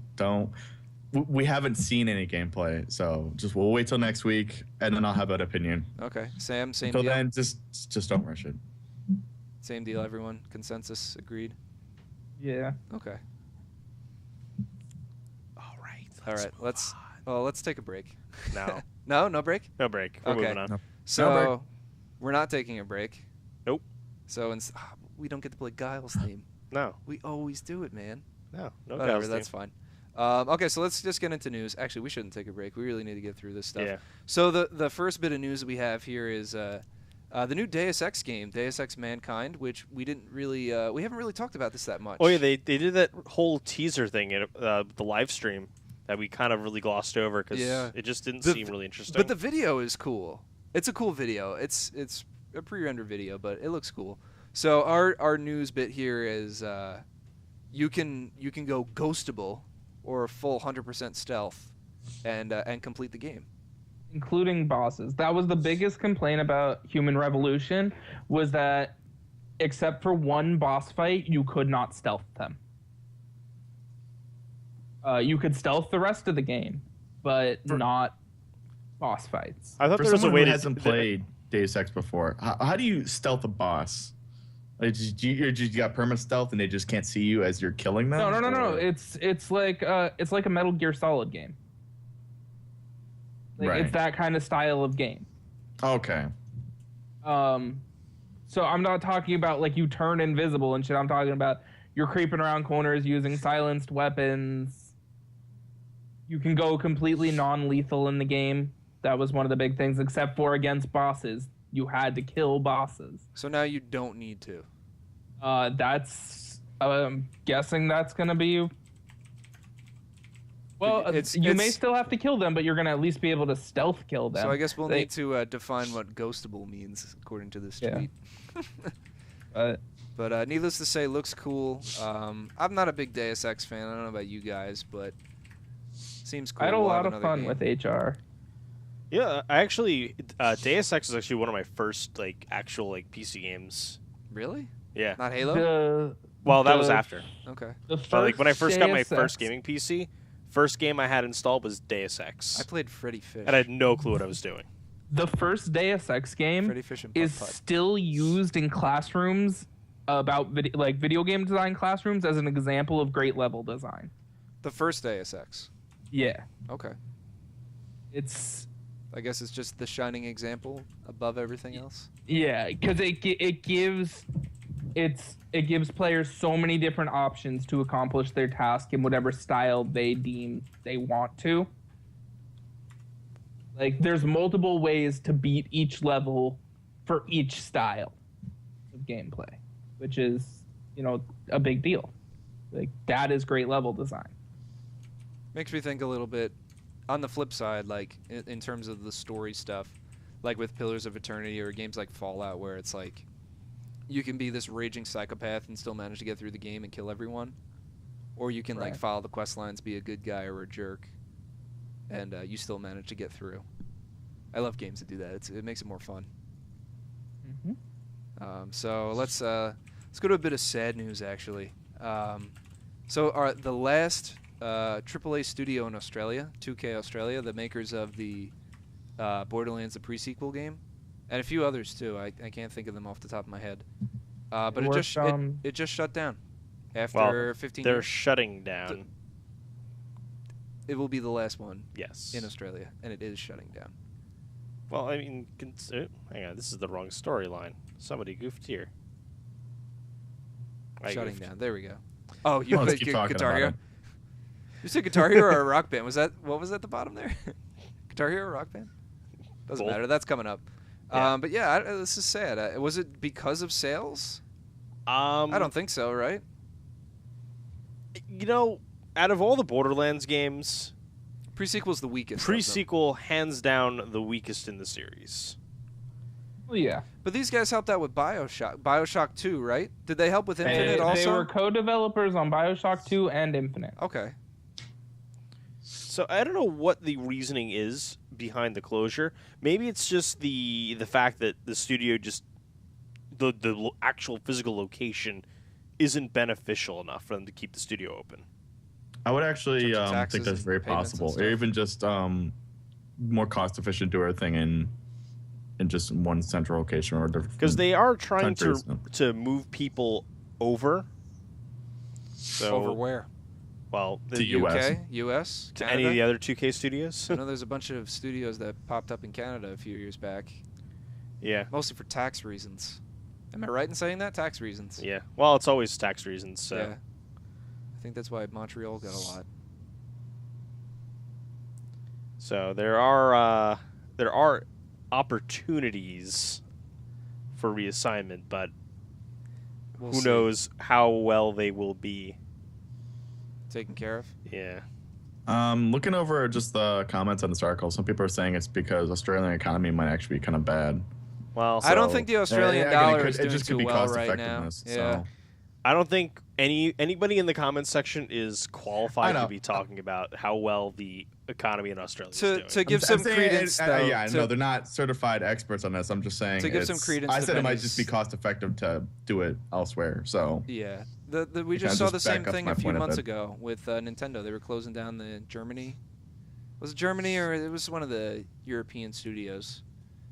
We haven't seen any gameplay, so we'll wait till next week, and then I'll have an opinion. Okay, Sam, same Until deal. then, just don't rush it. Same deal, everyone. Consensus, agreed. Yeah. Okay. All right. Let's take a break. No. No break. No break. We're moving on. No. So we're not taking a break. Nope. So we don't get to play Guile's theme. No. We always do it, man. No. Whatever. That's fine. Okay, so let's just get into news. Actually, we shouldn't take a break. We really need to get through this stuff. Yeah. So the first bit of news that we have here is the new Deus Ex game, Deus Ex Mankind, which we haven't really talked about this that much. Oh yeah, they did that whole teaser thing at the live stream that we kind of really glossed over because it just didn't seem really interesting. But the video is cool. It's a cool video. It's a pre-rendered video, but it looks cool. So our news bit here is you can go ghostable or full 100% stealth and complete the game, Including bosses. That was the biggest complaint about Human Revolution, was that except for one boss fight, you could not stealth them. You could stealth the rest of the game, but not boss fights. I thought For there was a someone way who to hasn't played Deus Ex before, how do you stealth a boss? Like, you got perma stealth and they just can't see you as you're killing them? No. It's like a Metal Gear Solid game. Like, It's that kind of style of game. Okay. So I'm not talking about like you turn invisible and shit. I'm talking about you're creeping around corners using silenced weapons. You can go completely non-lethal in the game. That was one of the big things, except for against bosses. You had to kill bosses. So now you don't need to. I'm guessing that's going to be... Well, you may still have to kill them, but you're going to at least be able to stealth kill them. So I guess we'll need to define what ghostable means, according to this tweet. But needless to say, looks cool. I'm not a big Deus Ex fan. I don't know about you guys, but seems cool. I had a lot of fun with HR. Yeah, I actually Deus Ex was actually one of my first actual PC games. Really? Yeah. Not Halo? That was after. Okay. But when I first got my first gaming PC, first game I had installed was Deus Ex. I played Freddy Fish. And I had no clue what I was doing. The first Deus Ex game Freddy Fish and is Putt-Putt. still used in classrooms about video game design classrooms as an example of great level design. The first Deus Ex. Yeah. Okay. I guess it's just the shining example above everything else. Yeah, because it gives players so many different options to accomplish their task in whatever style they deem they want to. Like, there's multiple ways to beat each level for each style of gameplay, which is, a big deal. Like, that is great level design. Makes me think a little bit, on the flip side, like, in terms of the story stuff, like with Pillars of Eternity or games like Fallout, where it's like, you can be this raging psychopath and still manage to get through the game and kill everyone. Or you can, follow the quest lines, be a good guy or a jerk, and you still manage to get through. I love games that do that. It makes it more fun. Mm-hmm. So let's go to a bit of sad news, actually. So the last AAA studio in Australia, 2K Australia, the makers of the Borderlands, the pre-sequel game, and a few others too. I can't think of them off the top of my head. But it just shut down after 15 they're years. shutting down. It will be the last one. Yes. In Australia, and it is shutting down. Well, I mean, hang on, this is the wrong storyline. Somebody goofed here. Shutting down. There we go. Oh, you Let's played keep talking Guitar about Hero? it. You said Guitar Hero or a Rock Band? What was at the bottom there? Guitar Hero or Rock Band? Doesn't matter. That's coming up. Yeah. But yeah, this is sad. Was it because of sales? I I don't think so, right? You know, out of all the Borderlands games, Pre-sequel's the weakest. of them. pre-sequel hands down the weakest in the series. Well, yeah. But these guys helped out with BioShock. BioShock 2, right? Did they help with Infinite also? They were co-developers on BioShock 2 and Infinite. Okay. So I don't know what the reasoning is behind the closure. Maybe it's just the fact that the studio just the actual physical location isn't beneficial enough for them to keep the studio open. I would actually In terms of think taxes that's and very payments and possible. stuff. Or even just more cost efficient to do everything in just one central location or different. Because they are trying countries. to move people over. So, Over where? Well, To US. UK? US? to Canada? any of the other 2K studios. I know there's a bunch of studios that popped up in Canada a few years back, Yeah. mostly for tax reasons. Am I right in saying that? Tax reasons. Yeah. Well, it's always tax reasons. So. Yeah. I think that's why Montreal got a lot. So there are opportunities for reassignment, but We'll who see. knows how well they will be. Taken care of. Yeah. Looking over just the comments on this article, some people are saying it's because Australian economy might actually be kind of bad. Well, I don't So, think the Australian again, dollar it is could, doing it just too could be well cost right now. effectiveness. Yeah. So. I don't think anybody in the comments section is I qualified know. to be talking about how well the economy in Australia is To doing. give I'm some saying credence, though, yeah, to- no, they're not certified experts on this. I'm just saying To give some it's- credence I to said it might Benny's- just be cost effective to do it elsewhere. So Yeah, we You just kinda saw just the same back up thing my a few point a months bit. ago with Nintendo. They were closing down the Germany. Was it Germany or it was one of the European studios?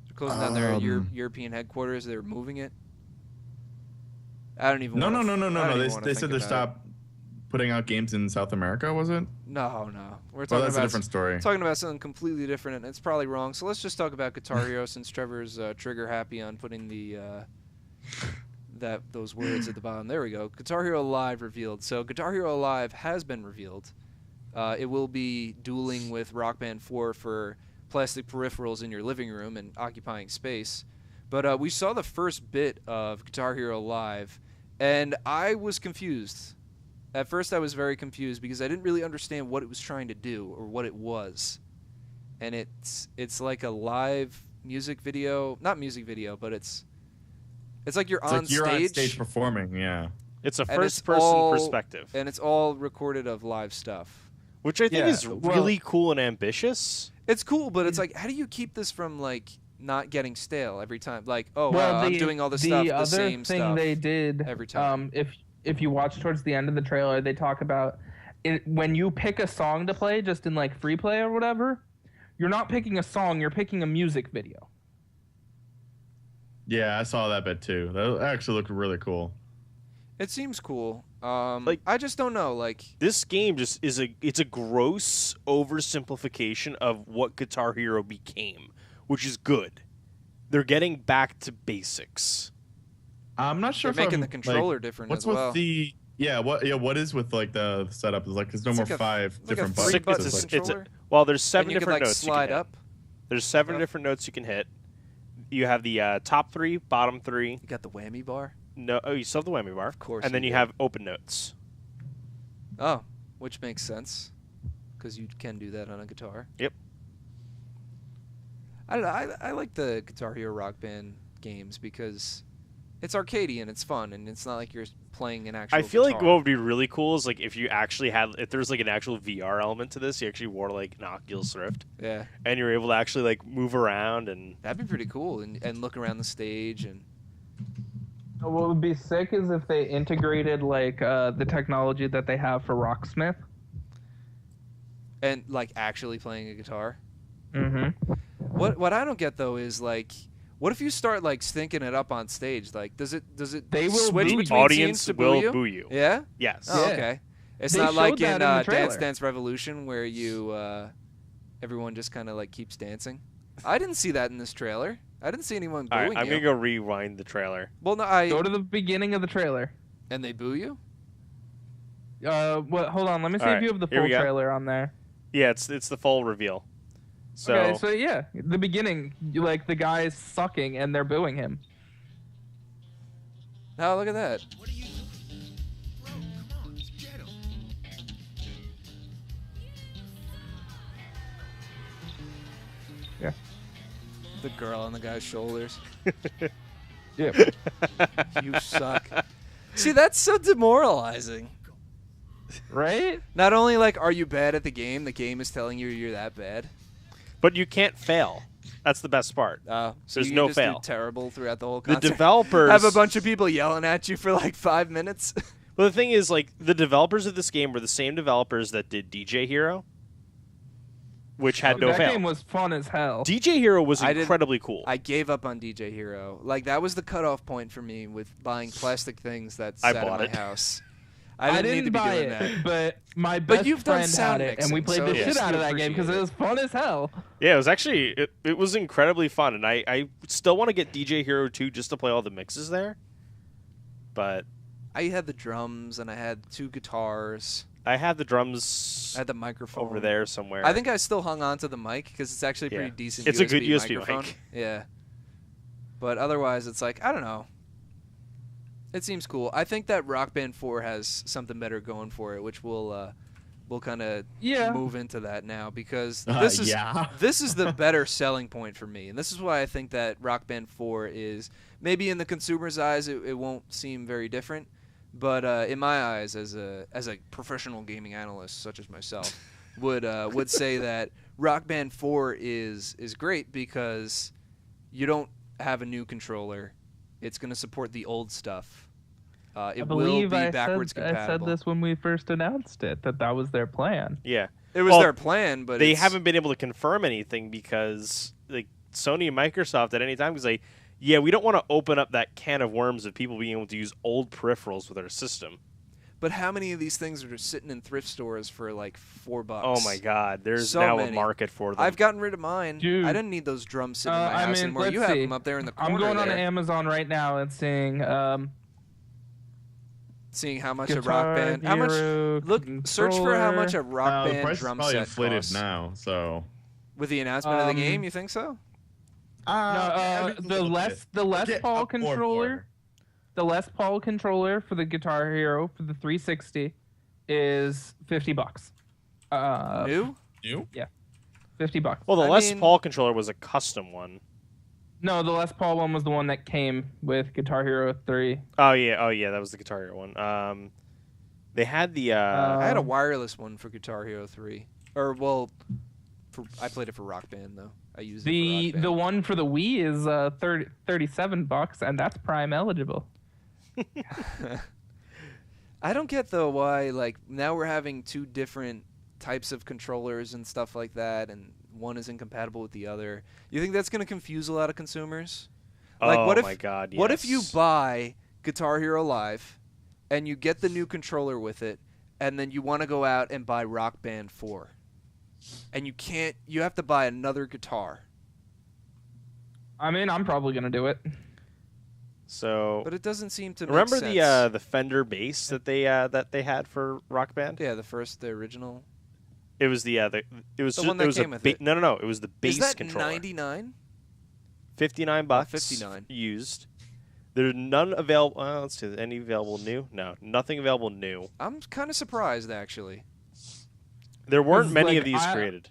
They're closing down their European headquarters. They were moving it. I don't even. no. wanna I don't even They wanna said think they about stopped putting out games in South America. Was it? it. No. We're Well, talking that's a about different story. talking about something completely different, and it's probably wrong. So let's just talk about Guitar Hero since Trevor's trigger happy on putting the those words at the bottom. There we go. Guitar Hero Live revealed. So Guitar Hero Live has been revealed. It will be dueling with Rock Band 4 for plastic peripherals in your living room and occupying space. But we saw the first bit of Guitar Hero Live, and I was confused. At first, I was very confused because I didn't really understand what it was trying to do or what it was. And it's like a live music video, not music video, but it's like you're It's on like you're stage, on stage performing. Yeah. It's a and it's first-person all- perspective, and it's all recorded of live stuff. which I think Yeah, is well- really cool and ambitious. It's cool, but it's like, how do you keep this from like not getting stale every time? Like, oh, Well, wow, I'm doing all this stuff, the other same thing stuff. they did every time. if you watch towards the end of the trailer, they talk about it when you pick a song to play, just in like free play or whatever. You're not picking a song; you're picking a music video. Yeah, I saw that bit too. That actually looked really cool. It seems cool. Like- I just don't know. Like, This game just it's a gross oversimplification of what Guitar Hero became, which is good. They're getting back to basics. I'm not sure they're if making I'm, the controller like, different what's as with well. the what is with like the setup? Is like there's no It's more like a- five it's like a different three buttons. button It's like, controller. Well, there's 7 and you could different like notes slide you can up. hit. There's 7 stuff. different notes you can hit. You have the top 3, bottom 3. You got the whammy bar. No, you still have the whammy bar. Of course And then you you do. have open notes. Oh, which makes sense because you can do that on a guitar. Yep. I don't know. I like the Guitar Hero Rock Band games because it's arcadey and it's fun and it's not like you're playing an actual. I feel like guitar. what would be really cool is like if you actually had if there's like an actual VR element to this, you actually wore like an Oculus Rift Yeah, and you're able to actually like move around and that'd be pretty cool and look around the stage and What would be sick is if they integrated like the technology that they have for Rocksmith. like actually playing a guitar. Mm-hmm. What I don't get though is like, what if you start like stinking it up on stage? Like, does it They will switch boo you. between audience scenes to will boo you? boo you. Yeah. Yes. Oh, Yeah. okay. It's They not like showed that in in the Dance trailer. Dance Revolution where you everyone just kind of like keeps dancing. I didn't see that in this trailer. I didn't see anyone All booing right, I'm you. gonna go rewind the trailer. Well, no, Go to the beginning of the trailer. and they boo you. Hold on. Let me see All if right, you have the here full we go. trailer on there. Yeah, it's the full reveal. So, Okay, so yeah, the beginning, like the guy's sucking and they're booing him. Oh, look at that. What are you doing? Bro, come on, let's get him. The girl on the guy's shoulders. Yeah. You suck. See, that's so demoralizing. Right? Not only like are you bad at the game is telling you you're that bad. But you can't fail. That's the best part. So There's you no just do fail. terrible throughout the whole The concert. developers Have a bunch of people yelling at you for like 5 minutes. Well, the thing is, like, the developers of this game were the same developers that did DJ Hero, which had no that fail. game was fun as hell. DJ Hero was I didn't- incredibly cool. I gave up on DJ Hero. Like that was the cutoff point for me with buying plastic things that I sat in bought my it. house. I didn't need to be buy doing it, that. but my best you've done friend sound had it, and we mixing, played so the at shit least out of you that game because it appreciate was fun as hell. Yeah, it was actually it was incredibly fun, and I still want to get DJ Hero 2 just to play all the mixes there. But I had the drums and I had 2 guitars. I had the drums I had the microphone over there somewhere. I think I still hung on to the mic because it's actually a pretty Yeah. decent. It's a good USB microphone. mic. Yeah, but otherwise, it's like I don't know. It seems cool. I think that Rock Band 4 has something better going for it, which we'll kind of move into that now because this is this is the better selling point for me, and this is why I think that Rock Band 4 is maybe in the consumer's eyes it won't seem very different, but in my eyes as a professional gaming analyst such as myself would say that Rock Band 4 is great because you don't have a new controller. It's going to support the old stuff. It I will believe be I backwards said compatible. this when we first announced it, that was their plan. Yeah. It was Well, their plan, but they it's- haven't been able to confirm anything because like Sony and Microsoft at any time can say, yeah, we don't want to open up that can of worms of people being able to use old peripherals with our system. But how many of these things are just sitting in thrift stores for like $4? Oh my God, there's So now many. a market for them. I've gotten rid of mine. Dude. I didn't need those drums sitting in my I house mean, anymore. You let's have see. them up there in the corner. I'm going on there, Amazon right now and seeing how much a Guitar Rock Band. How much? Hero Look, search for how much a Rock the Band price is drum probably set inflated costs. now, so. With the announcement of the Um, game, you think so? the Les Paul controller. The Les Paul controller for the Guitar Hero for the 360 is $50. New? New? $50. well, the I Les mean- Paul controller was a custom one. No, the Les Paul one was the one that came with Guitar Hero 3. Oh yeah, that was the Guitar Hero one. They had the I had a Um, wireless one for Guitar Hero 3. Or well, I played it for Rock Band though. I used it The for Rock the Band. one for the Wii is $37, and that's Prime eligible. I don't get though why like now we're having 2 different types of controllers and stuff like that, and one is incompatible with the other. You think that's going to confuse a lot of consumers? Like, oh what if, my God, What if you yes. buy Guitar Hero Live, and you get the new controller with it, and then you want to go out and buy Rock Band 4, and you can't? You have to buy another guitar. I mean, I'm probably gonna do it. So But it doesn't seem to remember make sense. the Fender bass that they had for Rock Band? Yeah, the original. It was the one that it was came a with it. No, it was the bass Is that controller. 99? $59 $59. used. There's none available. Let's see. Any available new? No, nothing available new. I'm kind of surprised actually. There weren't 'Cause, many like, of these I- created.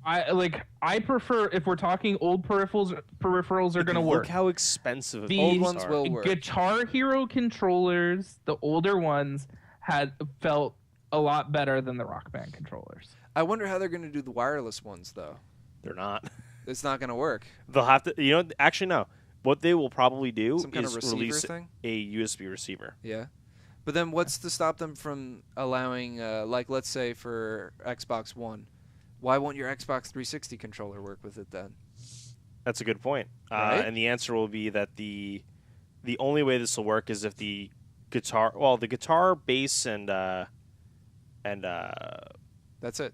I prefer, if we're talking old peripherals are gonna Look work. how expensive The Old ones are. will work. Guitar Hero controllers, the older ones, had felt a lot better than the Rock Band controllers. I wonder how they're going to do the wireless ones though. They're not. It's not going to work. They'll have to. Actually, no. What they will probably do Some kind is of receiver release thing. a USB receiver. Yeah. But then what's to stop them from allowing, like, let's say for Xbox One, why won't your Xbox 360 controller work with it then? That's a good point. Right? And the answer will be that the only way this will work is if the guitar, bass, and That's it.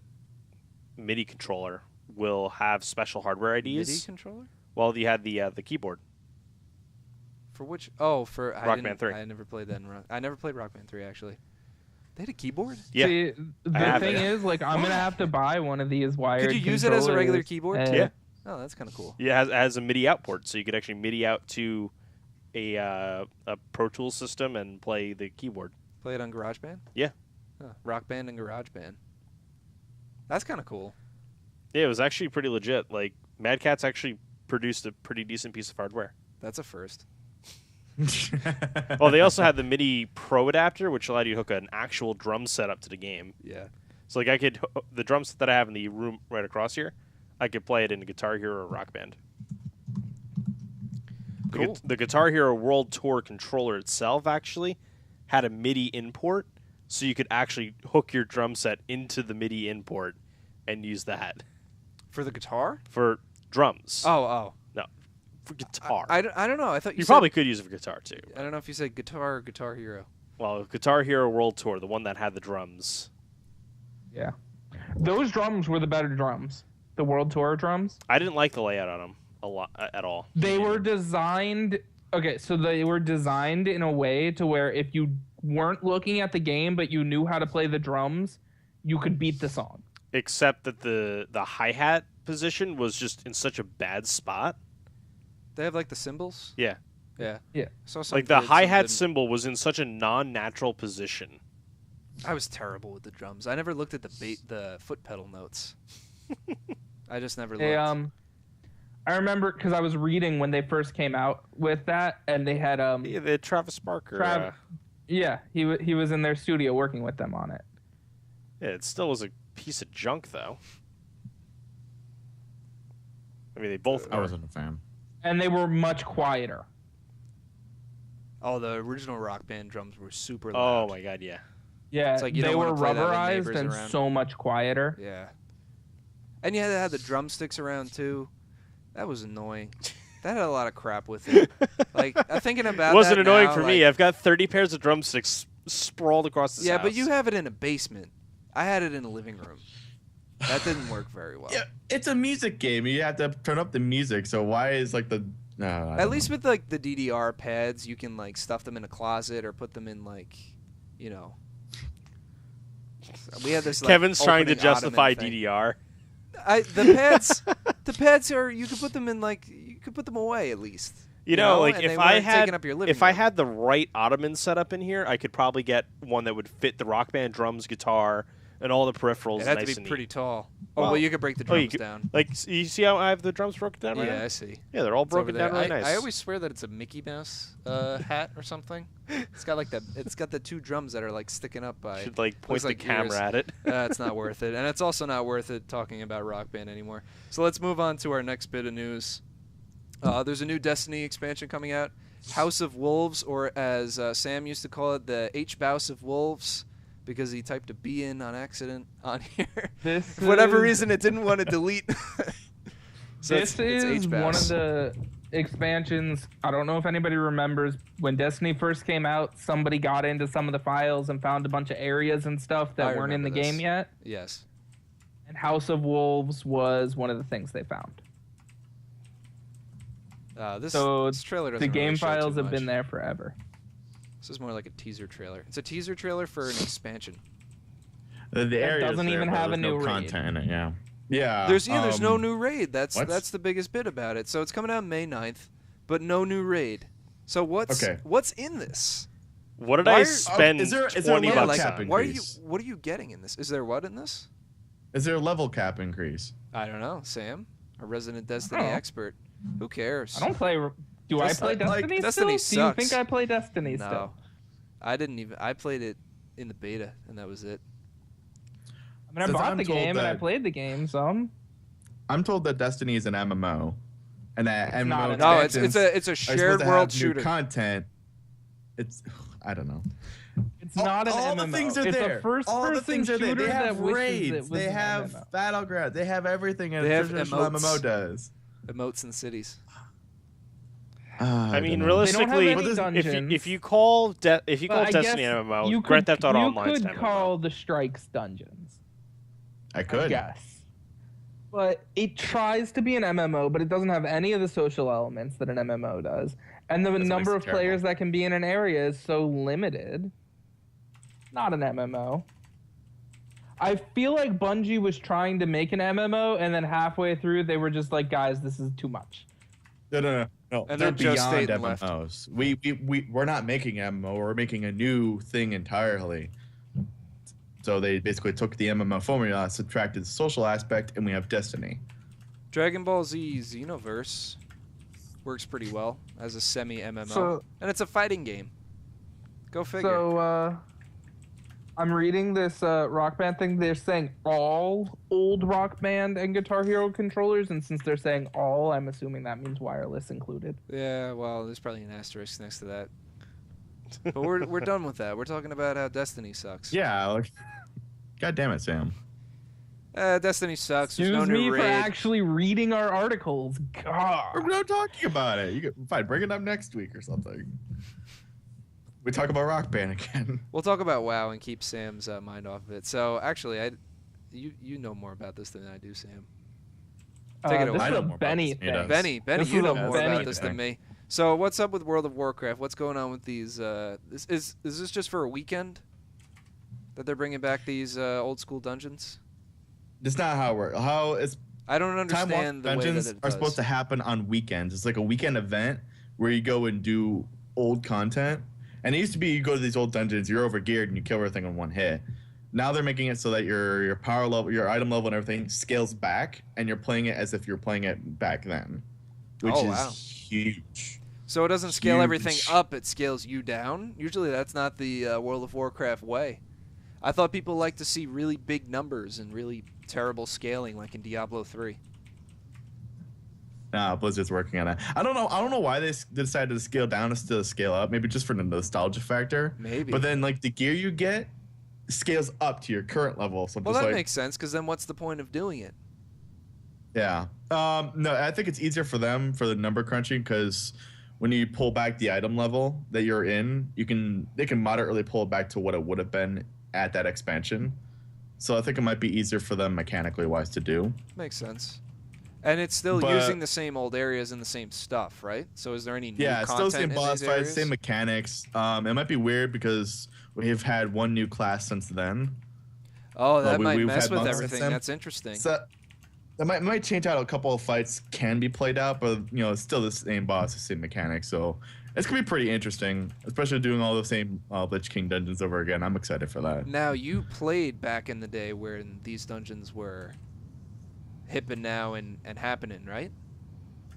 MIDI controller will have special hardware IDs. MIDI controller? Well, you had the keyboard. For which? Oh, for Rock Band 3. I never played that. I never played Rock Band 3 actually. They had a keyboard. Yeah. See, the have thing it. is, like, I'm gonna have to buy one of these wired. Could you use it as a regular controllers, keyboard? and- Yeah. Oh, that's kind of cool. Yeah, it has a MIDI out port, so you could actually MIDI out to a Pro Tools system and play the keyboard. Play it on GarageBand? Yeah. Huh. Rock Band and GarageBand. That's kind of cool. Yeah, it was actually pretty legit. Like Mad Catz actually produced a pretty decent piece of hardware. That's a first. Well, they also had the MIDI Pro adapter, which allowed you to hook an actual drum set up to the game. Yeah. So like the drum set that I have in the room right across here, I could play it in Guitar Hero or Rock Band. Cool. The Guitar Hero World Tour controller itself actually had a MIDI import, so you could actually hook your drum set into the MIDI import and use that For the guitar? for drums. Oh. No, for guitar. I don't know. I thought you said, probably could use it for guitar too. I don't know if you said guitar or Guitar Hero. Well, Guitar Hero World Tour, the one that had the drums. Yeah. Those drums were the better drums. The World Tour drums. I didn't like the layout on them a lot at all. They were designed. Okay, so they were designed in a way to where if you weren't looking at the game but you knew how to play the drums, you could beat the song. Except that the hi-hat position was just in such a bad spot. They have like the cymbals? Yeah. Yeah. Yeah. Saw some Like the did, some hi-hat didn't. cymbal was in such a non-natural position. I was terrible with the drums. I never looked at the foot pedal notes. I just never looked. They, I remember because I was reading when they first came out with that, and they had Yeah, the Travis Barker. yeah, he was in their studio working with them on it. Yeah, it still was a piece of junk, though. I mean, they both I were. wasn't a fan. And they were much quieter. Oh, the original Rock Band drums were super Oh loud. my god, yeah. Yeah, It's like you they don't were wanna play that with rubberized neighbors and around. so much quieter. Yeah. And you had to have the drumsticks around too. That was annoying. That had a lot of crap with it. Like I'm thinking about It wasn't that annoying now, for like, me. I've got 30 pairs of drumsticks sprawled across this Yeah, house. but you have it in a basement. I had it in a living room. That didn't work very well. Yeah, it's a music game. You have to turn up the music. So why is like the At least with like the DDR pads, you can like stuff them in a closet or put them in like, you know. We had this. Like, Kevin's trying to opening justify ottoman thing. DDR. The pads are you could put them in like you could put them away at least. You know, like and if they I weren't had taking up your living if I room. had the right ottoman set up in here, I could probably get one that would fit the Rock Band drums, guitar, and all the peripherals. It had nice to be and pretty neat. tall. Oh, Well, well, you could break the oh, you drums could- down. Like, you see how I have the drums broken down right Yeah, now? I see. Yeah, they're all It's over broken down there. really nice. I always swear that it's a Mickey Mouse hat or something. It's got like that. It's got the two drums that are like sticking up by. should like point looks the like camera ears. at it. It's not worth it, and it's also not worth it talking about Rock Band anymore. So let's move on to our next bit of news. There's a new Destiny expansion coming out, House of Wolves, or as Sam used to call it, the H-Bouse of Wolves, because he typed a B in on accident on here. This For whatever is- reason, it didn't want to delete. So This it's is one of H-Bouse. the expansions. I don't know if anybody remembers when Destiny first came out. Somebody got into some of the files and found a bunch of areas and stuff that I weren't in the remember this. game yet. Yes. And House of Wolves was one of the things they found. So this trailer doesn't The game really show files too have much. been there forever. This is more like a teaser trailer. It's a teaser trailer for an expansion. the area doesn't even have a new raid. content in it. Yeah. Yeah. There's no new raid. That's what? the biggest bit about it. So it's coming out May 9th, but no new raid. So what's Okay. what's in this? What did Why I are- spend is there a 20 level bucks cap on? What are you increase? what are you getting in this? Is there what in this? Is there a level cap increase? I don't know, Sam, a resident Destiny I don't know. expert. Who cares? I don't play. Do I Just play like Destiny Destiny still? sucks. Do you think I play Destiny No. still? I didn't even I played it in the beta and that was it. I mean, I Since bought I'm the told game and I that- played the game some. I'm told that Destiny is an MMO, and that MMO not an No, it's expansions a are shared supposed to world have shooter. New content. It's I don't know. It's not an all MMO. the things are it's there. a first-person All the things are there. shooter They have that wishes raids. it was They an have MMO. battleground. They have everything a They have traditional emotes. MMO does. Emotes and cities. I mean, They don't have realistically, any Well, dungeons. if you call But I Destiny guess an MMO, you Grand Theft Auto Online could call the Strikes dungeons. I could. I guess. But it tries to be an MMO, but it doesn't have any of the social elements that an MMO does. And the That's number makes of it terrible. players that can be in an area is so limited. Not an MMO. I feel like Bungie was trying to make an MMO, and then halfway through, they were just like, guys, this is too much. No. And They're they're just beyond staying left. MMOs. We're not making MMO. We're making a new thing entirely. So they basically took the MMO formula, subtracted the social aspect, and we have Destiny. Dragon Ball Z Xenoverse Works pretty well as a semi-MMO. So- and it's a fighting game. Go figure. So, I'm reading this Rock Band thing. They're saying all old Rock Band and Guitar Hero controllers, and since they're saying all, I'm assuming that means wireless included. Yeah, well, there's probably an asterisk next to that. But we're done with that. We're talking about how Destiny sucks. Yeah. Like, God damn it, Sam. Destiny sucks. There's no Excuse new me for raid. actually reading our articles. God. We're not talking about it. You can fine, bring it up next week or something. We talk about Rock Band again. We'll talk about WoW and keep Sam's mind off of it. So actually, you know more about this than I do, Sam. Take it away. This I is know a more about Benny this than he thing. does. Benny, This you is know a more about Benny this thing. than me. So what's up with World of Warcraft? What's going on with these? Is this just for a weekend that they're bringing back these old school dungeons? That's not how it works. How it's I don't Time understand Walk the way that Dungeons it are does. supposed to happen on weekends. It's like a weekend event where you go and do old content. And it used to be you go to these old dungeons, you're overgeared, and you kill everything in one hit. Now they're making it so that your power level, your item level, and everything scales back, and you're playing it as if you're playing it back then, which Oh, is wow. huge. So it doesn't scale everything Huge. up; it scales you down. Usually, that's not the World of Warcraft way. I thought people like to see really big numbers and really terrible scaling, like in Diablo 3. Nah, Blizzard's working on it. I don't know why they decided to scale down instead of scale up. Maybe just for the nostalgia factor. Maybe. But then, like, the gear you get scales up to your current level. So I'm Well, just that like, makes sense, because then what's the point of doing it? yeah. No, I think it's easier for them for the number crunching because when you pull back the item level that you're in, they can moderately pull it back to what it would have been at that expansion. So I think it might be easier for them mechanically wise to do. Makes sense. And it's still But- using the same old areas and the same stuff, right? So is there any new Yeah, it's still the content same in boss these fights, areas? same mechanics. It might be weird because we have had one new class since then. Oh, that we've might mess had with months everything. since then. That's interesting. So that might change out a couple of fights can be played out, but it's still the same boss, the same mechanics. So it's gonna be pretty interesting, especially doing all the same Lich King dungeons over again. I'm excited for that. Now, you played back in the day when these dungeons were hip and now and happening, right?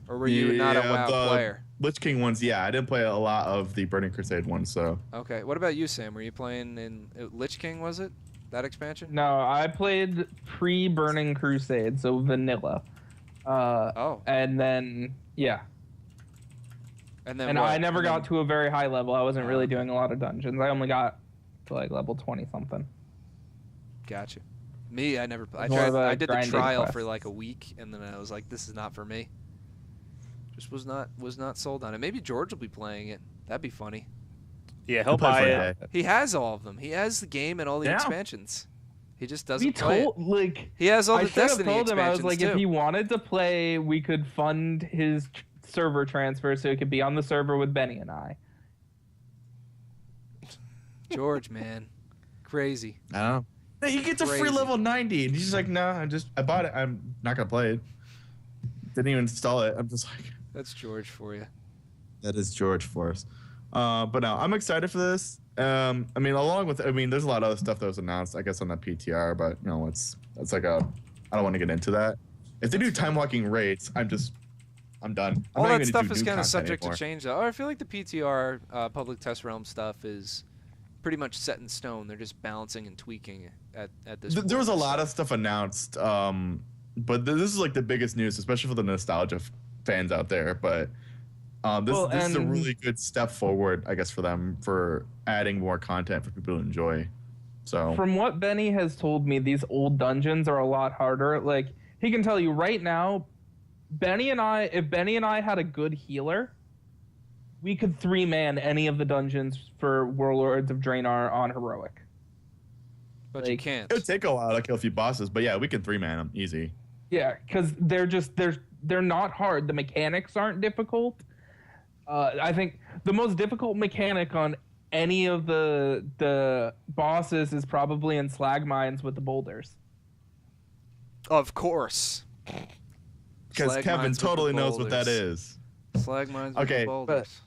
Or were you not a WoW the player? Lich King ones, yeah, I didn't play a lot of the Burning Crusade ones, so Okay. What about you, Sam? Were you playing in Lich King, was it? That expansion? No, I played pre-Burning Crusade, so vanilla. Oh. And then, yeah. And then And what? I never And then- got to a very high level. I wasn't really okay. doing a lot of dungeons. I only got to like level 20-something. Gotcha. Me, I never. I More tried. of a I did the grinding trial quest. for like a week, and then I was like, "This is not for me." Just was not sold on it. Maybe George will be playing it. That'd be funny. Yeah, he'll play buy for a it. day. He has all of them. He has the game and all the Yeah. expansions. He just We doesn't play it. told, like, He has all I the should have Destiny told him, I was expansions like, too. if he wanted to play, we could fund his server transfer so he could be on the server with Benny and I. George, man, crazy. I don't know. Hey, he gets a free Crazy. level 90, and he's just like, no, I bought it. I'm not gonna play it. Didn't even install it. I'm just like, That's George for you. that is George for us. But no, I'm excited for this. I mean, there's a lot of other stuff that was announced, I guess, on that PTR, but it's like I don't want to get into that. If they do time walking raids, I'm done. I'm All not that even stuff gonna do is new kind of content subject anymore. to change, though. I feel like the PTR public test realm stuff is pretty much set in stone. They're just balancing and tweaking at this. There was a point, lot so- of stuff announced, but this is like the biggest news, especially for the nostalgia fans out there. But this is a and- really good step forward, I guess, for them for adding more content for people to enjoy. So From what Benny has told me, these old dungeons are a lot harder. Like, he can tell you right now, if Benny and I had a good healer, we could 3-man any of the dungeons for Warlords of Draenor on heroic. But you like- can't. it would take a while to kill a few bosses, but yeah, we can 3-man them easy. Yeah, because they're not hard. The mechanics aren't difficult. I think the most difficult mechanic on any of the bosses is probably in slag mines with the boulders. Of course. Because Slag Kevin mines with the totally knows what that boulders. is. Slag mines with Okay, the boulders.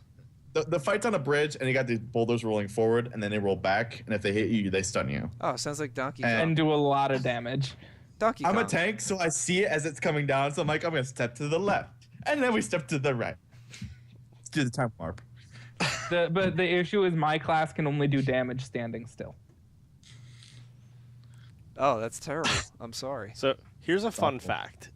The fight's on a bridge, and you got these boulders rolling forward, and then they roll back, and if they hit you, they stun you. Oh, sounds like Donkey And- Kong. And do a lot of damage. Donkey I'm Kong. a tank, so I see it as it's coming down, so I'm like, I'm gonna step to the left, and then we step to the right. Let's do the time warp. But the issue is my class can only do damage standing still. Oh, that's terrible. I'm sorry. So here's a fun fact.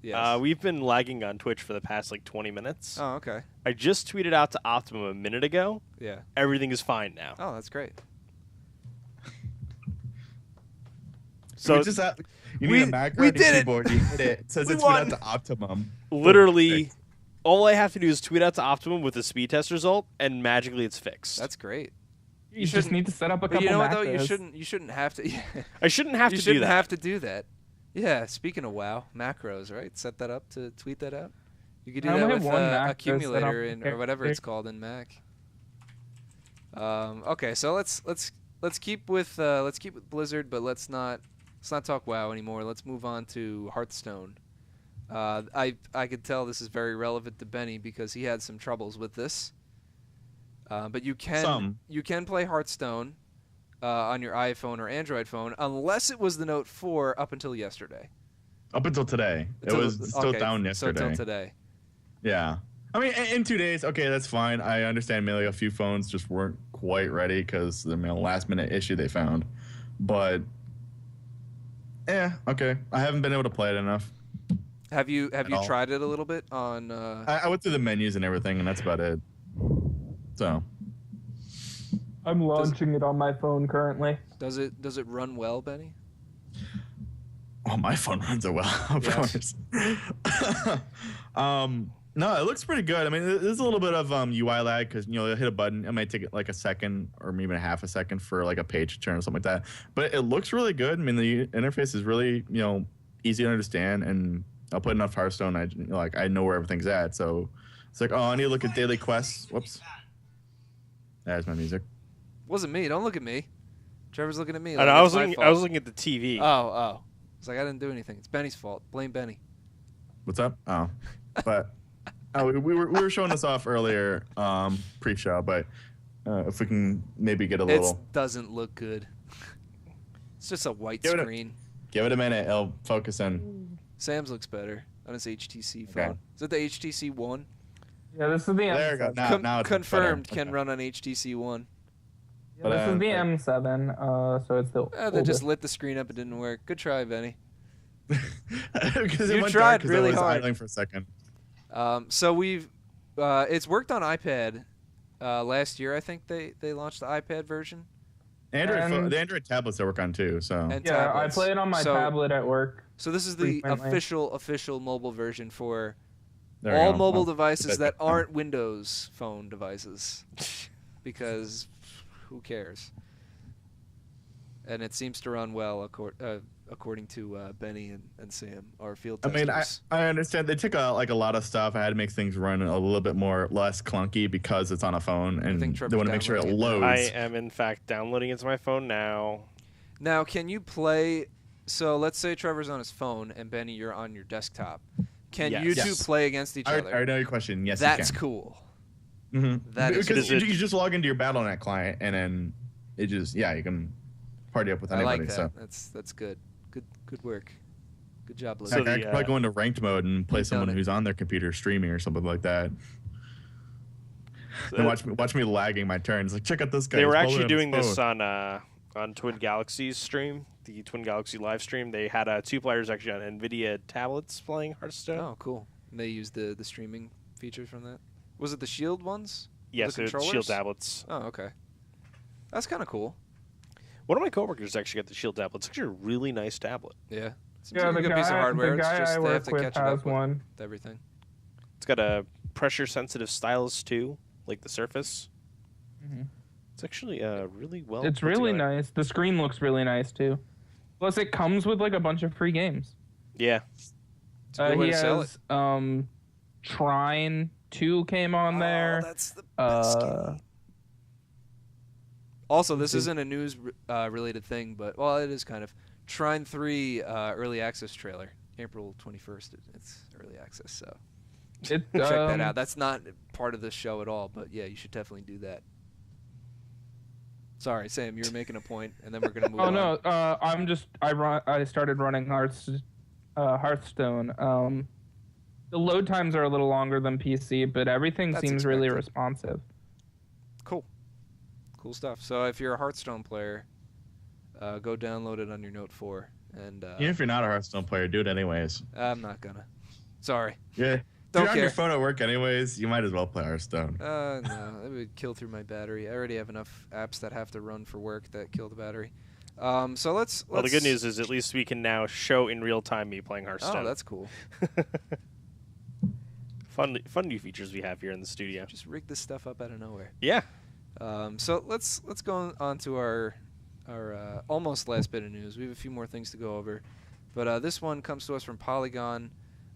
Yes. We've been lagging on Twitch for the past 20 minutes. Oh, okay. I just tweeted out to Optimum a minute ago. Yeah. Everything is fine now. Oh, that's great. So just you need a macro on your keyboard. You hit it. It says it's out to Optimum. Literally, all I have to do is tweet out to Optimum with a speed test result, and magically it's fixed. That's great. You just need to set up a couple. You know what macros. though? You shouldn't have to. I shouldn't have to do that. You shouldn't have to do that. Yeah. Speaking of WoW macros, right? Set that up to tweet that out. You could do that with accumulator or whatever it's called in Mac. Okay, so let's keep with Blizzard, but let's not talk WoW anymore. Let's move on to Hearthstone. I could tell this is very relevant to Benny because he had some troubles with this. But you can play Hearthstone on your iPhone or Android phone unless it was the Note 4 up until yesterday. Up until today. It was still down yesterday. So until today. Yeah. I mean, in 2 days, okay, that's fine. I understand maybe a few phones just weren't quite ready because the last minute issue they found. But yeah, okay. I haven't been able to play it enough. Have you tried it a little bit on? I went through the menus and everything, and that's about it. So I'm launching it on my phone currently. Does it run well, Benny? Oh, my phone runs it well, of course. No, it looks pretty good. I mean, there's a little bit of UI lag because you'll hit a button, it might take like a second or maybe a half a second for like a page to turn or something like that. But it looks really good. I mean, the interface is really easy to understand, and I'll put enough Hearthstone. I know where everything's at. So it's like, oh, I need to look at daily quests. Whoops, there's my music. Wasn't me. Don't look at me. Trevor's looking at me. Like I was looking at the TV. Oh. It's like I didn't do anything. It's Benny's fault. Blame Benny. What's up? Oh, but. Oh, we were showing this off earlier, pre-show, but if we can maybe get a little. It doesn't look good. It's just a white screen. Give it a minute. It'll focus in. Sam's looks better on his HTC phone. Okay. Is it the HTC One? Yeah, this is the M7. There you go. Now it's confirmed. Better. Can run on HTC One. Yeah, this is the M7, so it's the. They just lit the screen up. It didn't work. Good try, Benny. You tried really hard. Idling for a second. So we've it's worked on iPad last year. I think they launched the iPad version. The Android tablets I work on too. So I play it on my tablet at work. So this is the official mobile version for all mobile devices that aren't Windows Phone devices, because who cares? And it seems to run well according to Benny and Sam, our field testers. I mean, I understand they took a lot of stuff. I had to make things run a little bit less clunky because it's on a phone, and they want to make sure it loads. I am in fact downloading it to my phone now. Now, can you play? So let's say Trevor's on his phone and Benny, you're on your desktop. Can you two play against each other? I know your question. Yes, that's you can. cool. Mm-hmm. That is because you just log into your Battle.net client, and then it just you can party up with anybody. I like that. So. That's good. Good work. Good job, Blizzard. I could probably go into ranked mode and play someone who's on their computer streaming or something like that. Then watch me lagging my turns. Like, check out this guy. They were actually doing this on Twin Galaxy's stream, the Twin Galaxy live stream. They had two players actually on NVIDIA tablets playing Hearthstone. Oh, cool. And they used the streaming features from that. Was it the Shield ones? Yes, it was Shield tablets. Oh, okay. That's kind of cool. One of my coworkers actually got the Shield tablet. It's actually a really nice tablet. Yeah. It's a good piece of hardware. The guy it's just I they have work to with catch has up one. With everything. It's got a pressure-sensitive stylus too, like the Surface. Mm-hmm. It's actually really well. It's really nice. The screen looks really nice too. Plus, it comes with like a bunch of free games. Yeah. It's a good way to sell it. Trine 2 came on there. That's the best game. Also, this isn't a news related thing, but it is kind of. Trine 3 early access trailer, April 21st. It's early access, so check that out. That's not part of this show at all, but yeah, you should definitely do that. Sorry, Sam, you were making a point, and then we're gonna move on. No, I started running Hearthstone. The load times are a little longer than PC, but everything That's seems really expected. responsive. Cool stuff. So if you're a Hearthstone player, go download it on your Note 4. And Even if you're not a Hearthstone player, do it anyways. I'm not gonna. Sorry. Yeah. Don't If you're on care. your phone at work anyways, you might as well play Hearthstone. No, it would kill through my battery. I already have enough apps that have to run for work that kill the battery. So let's. Well, the good news is at least we can now show in real time me playing Hearthstone. Oh, that's cool. fun new features we have here in the studio. Just rig this stuff up out of nowhere. Yeah. So let's go on to our almost last bit of news. We have a few more things to go over, but this one comes to us from Polygon.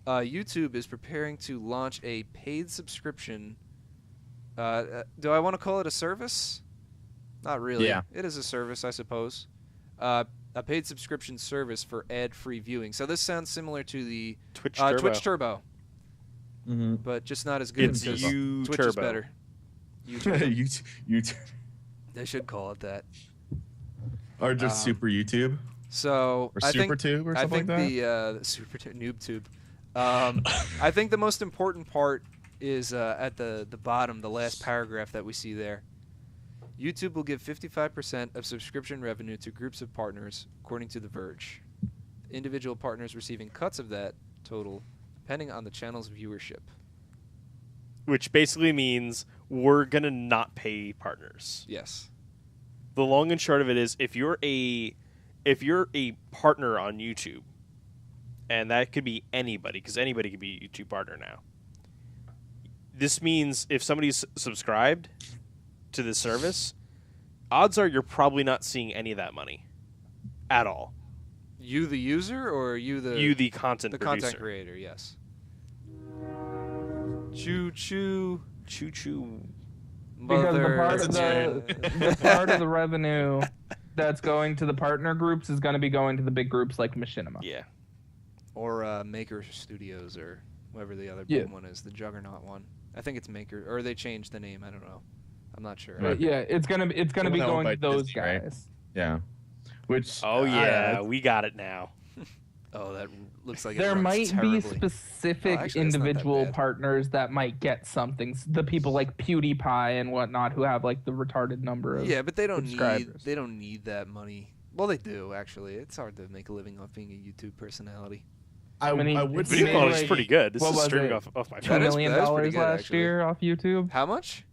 YouTube is preparing to launch a paid subscription. Do I want to call it a service? Not really. Yeah. It is a service, I suppose. A paid subscription service for ad-free viewing. So this sounds similar to the Twitch Turbo. Twitch Turbo, Mm-hmm. but just not as good. It's because U Twitch is Turbo. better. YouTube. YouTube. They should call it that. Or just Super YouTube. So Or I Super think Tube or I something think like that. the Super Noob Tube. I think the most important part is at the bottom, the last paragraph that we see there. YouTube will give 55% of subscription revenue to groups of partners, according to The Verge. Individual partners receiving cuts of that total, depending on the channel's viewership. Which basically means we're gonna not pay partners. Yes. The long and short of it is, if you're a partner on YouTube, and that could be anybody, because anybody can be a YouTube partner now. This means if somebody's subscribed to this service, odds are you're probably not seeing any of that money at all. You the user or you The content the producer. content creator? Yes. Choo choo. Choo choo. Because Mother. the part of the revenue that's going to the partner groups is going to be going to the big groups like Machinima. Yeah. Or Maker Studios, or whatever the other Yeah. big one is, the Juggernaut one. I think it's Maker, or they changed the name. I don't know. I'm not sure. But yeah, it's gonna be The one going owned by to those Disney, right? guys. Yeah. Which. Oh yeah, we got it now. Oh, that looks like There it runs might terribly. be specific Oh, actually, that's not that individual bad. partners that might get something. The people like PewDiePie and whatnot who have like the retarded number of Yeah, but they don't subscribers. need that money. Well, they do actually. It's hard to make a living off being a YouTube personality. I many- would it's Video made quality's like- pretty good. This what is was streaming it? off my $2 phone. That is- million that is pretty good, last actually. year off YouTube. How much?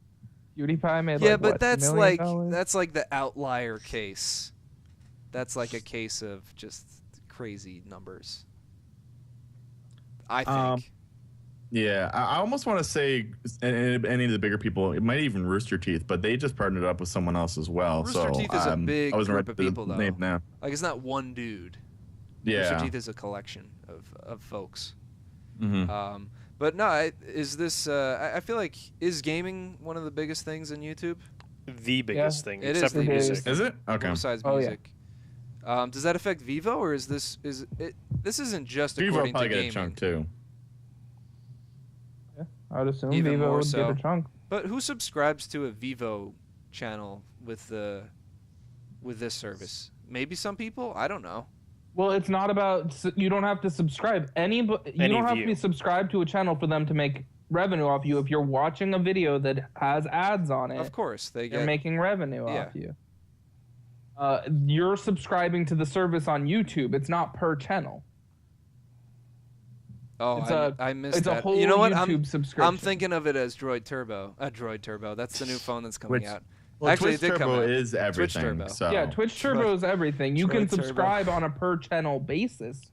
PewDiePie made Yeah, like, but what, that's $1 like million? that's like the outlier case. That's like a case of just crazy numbers. I think. Yeah, I almost want to say any of the bigger people, it might even Rooster Teeth, but they just partnered up with someone else as well. Rooster so Teeth is a big I wasn't group right of to the people, though. name now. Like, it's not one dude. Yeah. Rooster Teeth is a collection of folks. Mm-hmm. But no, is this? I feel like, is gaming one of the biggest things in YouTube? The biggest thing, It except is for the music. biggest. Is it? Okay. Besides Oh, yeah. music. Does that affect Vivo, or is this this isn't just Vivo according probably to get gaming? a chunk too. I would assume Even Vivo more would so. get a chunk. But who subscribes to a Vivo channel with this service? Maybe some people. I don't know. Well, it's not about you don't have to subscribe. You don't have to be subscribed to a channel for them to make revenue off you. If you're watching a video that has ads on it, Of course, they they're get. making revenue Yeah. off you. You're subscribing to the service on YouTube. It's not per channel. Oh, it's I missed It's that. a whole You know what? YouTube subscription. I'm thinking of it as Droid Turbo. Droid Turbo. That's the new phone that's coming Which- out. Well, Actually, Twitch it did come Turbo out. is everything. Turbo. So. Yeah, Twitch Turbo is everything. You can Droid Turbo. subscribe on a per channel basis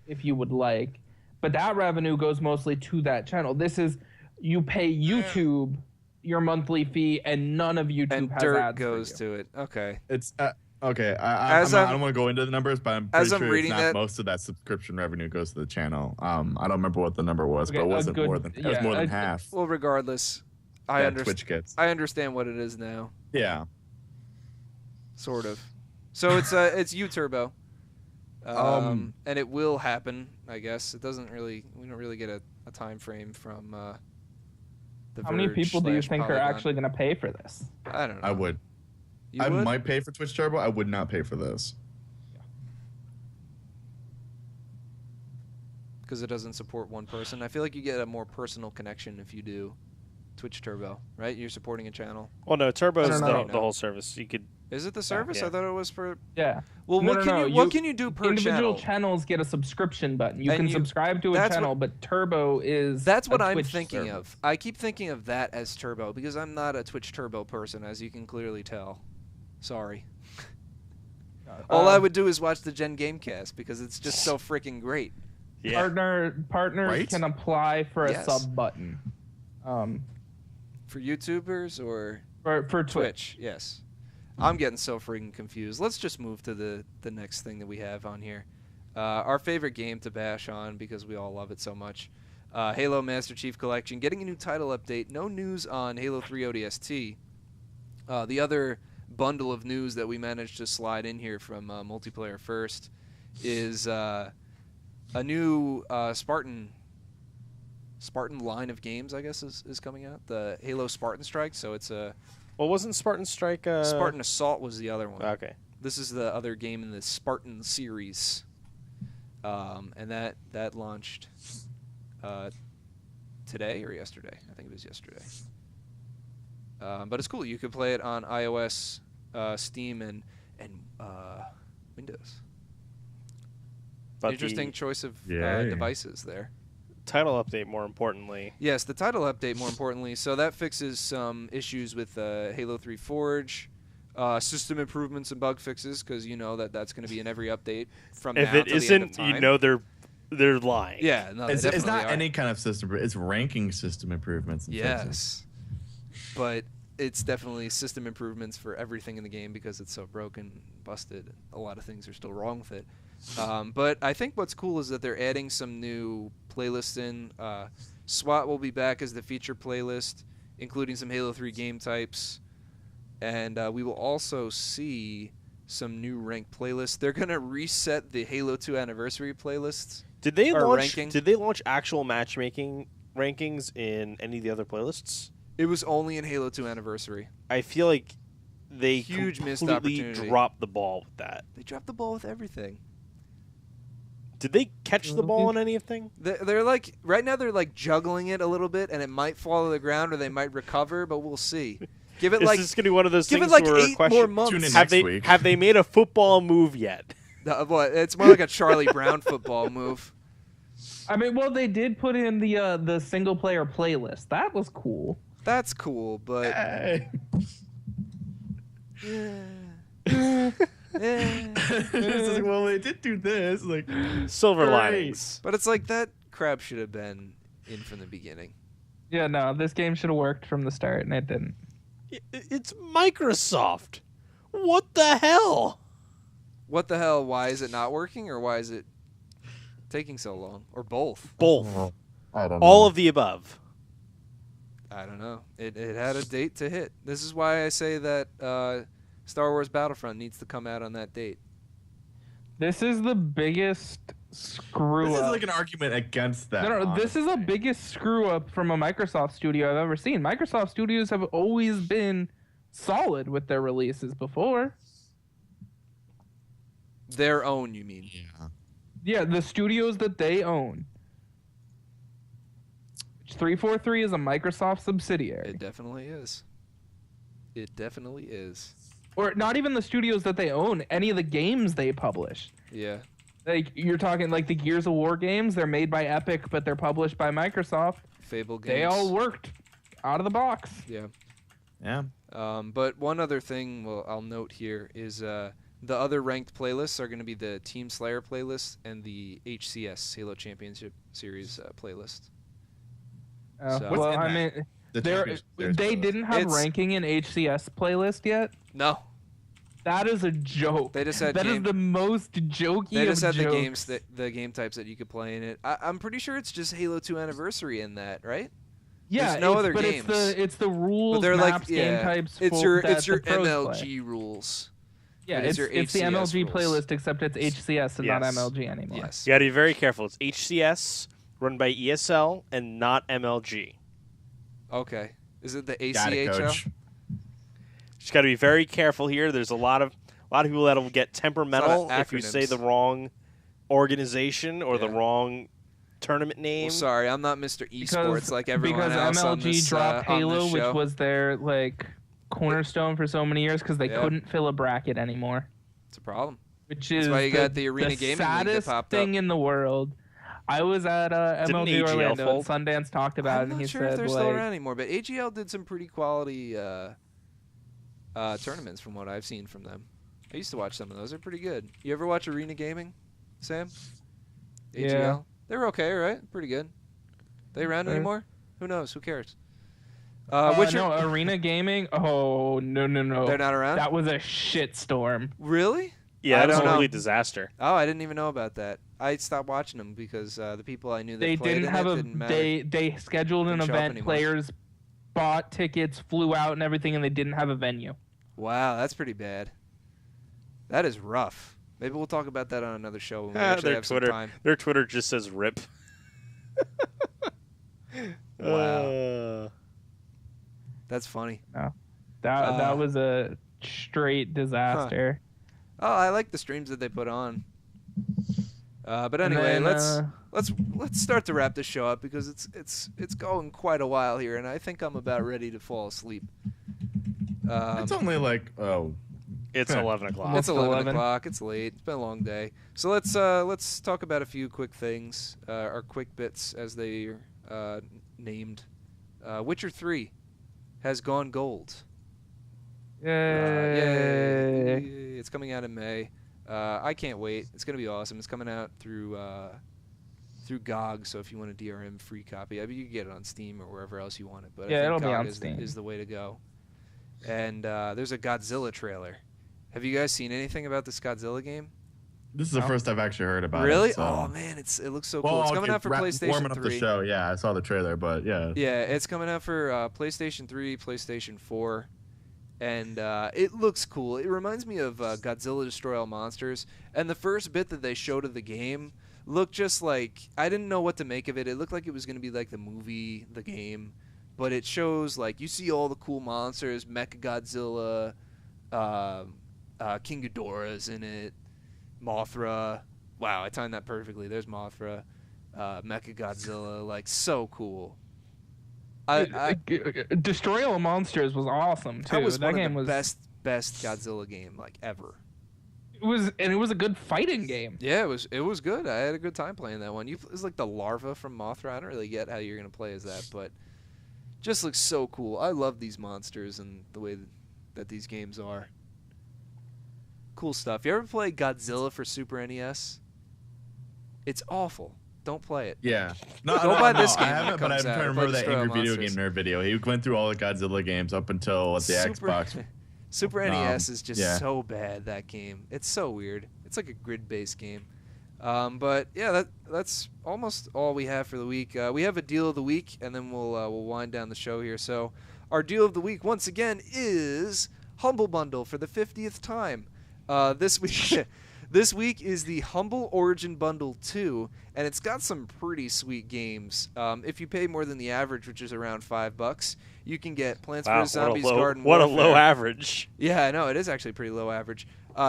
if you would like, but that revenue goes mostly to that channel. This is you pay YouTube your monthly fee, and none of YouTube And has dirt ads goes for you. to it. Okay. It's okay. I don't want to go into the numbers, but I'm as pretty I'm sure reading it's not that- most of that subscription revenue goes to the channel. I don't remember what the number was, Okay, but it a wasn't good- more than it was yeah, more than I- half. Well, regardless, I that understand. Twitch gets. I understand what it is now, Yeah. sort of. So it's U-Turbo, and it will happen. I guess it doesn't really. We don't really get a time frame from. The How many Verge people do you / think are Polygon. actually going to pay for this? I don't know. I would. You I would? might pay for Twitch Turbo. I would not pay for this. because it doesn't support one person. I feel like you get a more personal connection if you do Twitch Turbo, right? You're supporting a channel. Well, no, Turbo I is don't the know. whole service. You could. Is it the service? yeah. I thought it was for. Yeah. Well, No, what can you do per individual channel? channels get a subscription button. You And can you- subscribe to a that's channel, what- but Turbo is That's what a I'm Twitch thinking service. of. I keep thinking of that as Turbo because I'm not a Twitch Turbo person, as you can clearly tell. Sorry. All I would do is watch the GenGAMEcast because it's just so freaking great. Yeah. Partners Right? can apply for a Yes. sub button. For YouTubers or For Twitch. Twitch, yes. I'm getting so freaking confused. Let's just move to the next thing that we have on here. Our favorite game to bash on because we all love it so much. Halo Master Chief Collection getting a new title update. No news on Halo 3 ODST. The other bundle of news that we managed to slide in here from Multiplayer First is a new Spartan line of games, I guess, is coming out. The Halo Spartan Strike. So it's a Well, wasn't Spartan Strike? Spartan Assault was the other one. Okay. This is the other game in the Spartan series, and that launched today or yesterday. I think it was yesterday. But it's cool. You could play it on iOS, Steam, and Windows. But Interesting choice of Yay. devices there. title update, more importantly. Yes, the title update, more importantly. So that fixes some issues with Halo 3 Forge, system improvements and bug fixes, because you know that's going to be in every update from If now it till the end of isn't, time. you know they're lying. Yeah, no, they It's definitely not are. any kind of system. It's ranking system improvements. And fixes. Yes, but it's definitely system improvements for everything in the game because it's so broken, busted. A lot of things are still wrong with it. But I think what's cool is that they're adding some new playlists in. SWAT will be back as the feature playlist, including some Halo 3 game types. And we will also see some new ranked playlists. They're going to reset the Halo 2 anniversary playlists. Did they Or launch? ranking. Did they launch actual matchmaking rankings in any of the other playlists? It was only in Halo 2 anniversary. I feel like they Huge missed completely opportunity. dropped the ball with that. They dropped the ball with everything. Did they catch the ball on anything? They're like, right now they're like juggling it a little bit, and it might fall to the ground or they might recover, but we'll see. Give it Is like, this going to be one of those give things it like where a 8 question, more months. Tune in have next they week. have they made a football move yet? What? It's more like a Charlie Brown football move. I mean, well, they did put in the single player playlist. That was cool. That's cool, but Hey. It's like, well, they did do this. Like, Silver Great. linings. but it's like that crap should have been in from the beginning. Yeah, no, this game should have worked from the start, and it didn't. It's Microsoft. What the hell? What the hell? Why is it not working, or why is it taking so long, or both? Both. I don't know. All of the above. I don't know. It had a date to hit. This is why I say that Star Wars Battlefront needs to come out on that date. This is the biggest screw This is up. like an argument against that. No, this is the honestly. biggest screw up from a Microsoft studio I've ever seen. Microsoft studios have always been solid with their releases before. Their own, you mean? Yeah. Yeah, the studios that they own. 343 is a Microsoft subsidiary. It definitely is. It definitely is. Or not even the studios that they own, any of the games they publish. Yeah. Like, you're talking like the Gears of War games, they're made by Epic, but they're published by Microsoft. Fable games. They all worked out of the box. Yeah. Yeah. But one other thing I'll note here is the other ranked playlists are going to be the Team Slayer playlist and the HCS Halo Championship Series playlist. So- Well, What's in I that? mean, The they Champions Players playlist. didn't have It's- ranking in HCS playlist yet. No, That is a joke. they just had That is the most jokey they just of had jokes. the game types that you could play in it. I'm pretty sure it's just Halo 2 Anniversary in that, right? Yeah, there's no other but games. it's the rules, But they're maps, like, yeah, game types. it's that your the pros MLG play. rules. Yeah, but it's it's your the HCS MLG rules. playlist, except it's HCS and not Yes. MLG anymore. Yes. You got to be very careful. It's HCS, run by ESL, and not MLG. Okay. Is it the Got it, ACHL? coach. Just got to be very careful here. There's a lot of people that'll get temperamental It's a lot of if you say acronyms. the wrong organization or the Yeah. wrong tournament name. Well, sorry, I'm not Mr. Esports Because, like everyone because else on MLG this, dropped on Halo, this which show. was their like cornerstone for so many years, because they Yeah. couldn't fill a bracket anymore. It's a problem. Which That's is why you got the Arena Gaming League that saddest popped thing up. in the world. I was at Didn't MLG AGL Orlando, and fold? Sundance talked about it, I'm and he not sure if said, they're still like, around anymore, but AGL did some pretty quality tournaments from what I've seen from them. I used to watch some of those. They're pretty good. You ever watch Arena Gaming, Sam? AGL? Yeah. They were okay, right? Pretty good. They around Sure. anymore? Who knows? Who cares? no, Arena Gaming. Oh no! They're not around? That was a shitstorm. Really? Yeah, I that was a don't know. really disaster. Oh, I didn't even know about that. I stopped watching them because the people I knew that They played didn't in have it didn't matter. they scheduled an Didn't show up event. anymore. Players bought tickets, flew out, and everything, and they didn't have a venue. Wow, that's pretty bad. That is rough. Maybe we'll talk about that on another show when we actually Their have Twitter, some time. their Twitter just says "rip." Wow. That's funny. That was a straight disaster. Oh, I like the streams that they put on. But And anyway, then, let's start to wrap this show up because it's going quite a while here, and I think I'm about ready to fall asleep. It's only like It's 11 o'clock. It's 11 11. o'clock. It's late. It's been a long day. So let's talk about a few quick things, or quick bits as they named. Witcher 3 has gone gold. Yay! It's coming out in May. I can't wait. It's gonna be awesome. It's coming out through GOG. So if you want a DRM free copy, I mean, you can get it on Steam or wherever else you want it. But I think it'll be GOG on is Steam. is the way to go. And there's a Godzilla trailer. Have you guys seen anything about this Godzilla game? this is the No. first I've actually heard about Really? it. So. Oh man, it looks so cool. It's coming out for PlayStation warming 3. up the show. Yeah, I saw the trailer, but yeah. Yeah, it's coming out for PlayStation 3, PlayStation 4, and it looks cool. It reminds me of Godzilla Destroy All Monsters, and the first bit that they showed of the game looked just like, I didn't know what to make of it. It looked like it was going to be like the movie, the game, but it shows, like, you see all the cool monsters, Mechagodzilla, King Ghidorah's in it, Mothra. Wow, I timed that perfectly. There's Mothra, Mechagodzilla, like, so cool. Destroy All Monsters was awesome too. That was one game of the was best Godzilla game like ever. It was a good fighting game. Yeah, it was good. I had a good time playing that one. It was like the larva from Mothra. I don't really get how you're gonna play as that, but just looks so cool. I love these monsters and the way that these games are. Cool stuff. You ever play Godzilla for Super NES? It's awful. Don't play it. Yeah. No, Go buy this I game when it haven't, but I'm comes trying out. to remember Play that Destroy All Angry Video Monsters. Game Nerd video. He went through all the Godzilla games up until the Xbox. Super NES is just yeah. so bad, that game. It's so weird. It's like a grid-based game. But yeah, that's almost all we have for the week. We have a deal of the week, and then we'll wind down the show here. So our deal of the week, once again, is Humble Bundle for the 50th time. This week... This week is the Humble Origin Bundle 2, and it's got some pretty sweet games. If you pay more than the average, which is around $5, you can get Plants vs. Zombies Garden What Warfare. a low average. Yeah, I know. It is actually pretty low average.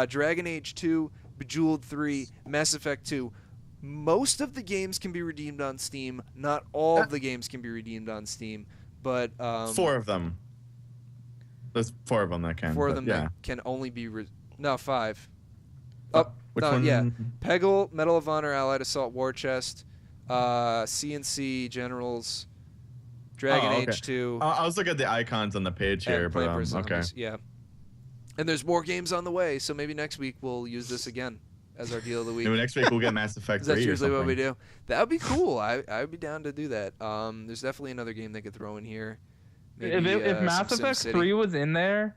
Dragon Age 2, Bejeweled 3, Mass Effect 2. Most of the games can be redeemed on Steam. Not all of the games can be redeemed on Steam, but... 4 of them. There's 4 of them that can. 4 of but them yeah. that can only be... No, 5. Oh, Which no, one? yeah. Peggle, Medal of Honor, Allied Assault War Chest, CNC Generals, Dragon Oh, okay. Age 2. I was looking at the icons on the page here, and but Plant vs. okay. Zombies, yeah. And there's more games on the way, so maybe next week we'll use this again as our deal of the week. Maybe next week we'll get Mass Effect 3 That's or usually something. what we do. That would be cool. I would be down to do that. There's definitely another game they could throw in here. Maybe, If Mass some Effect SimCity. 3 was in there,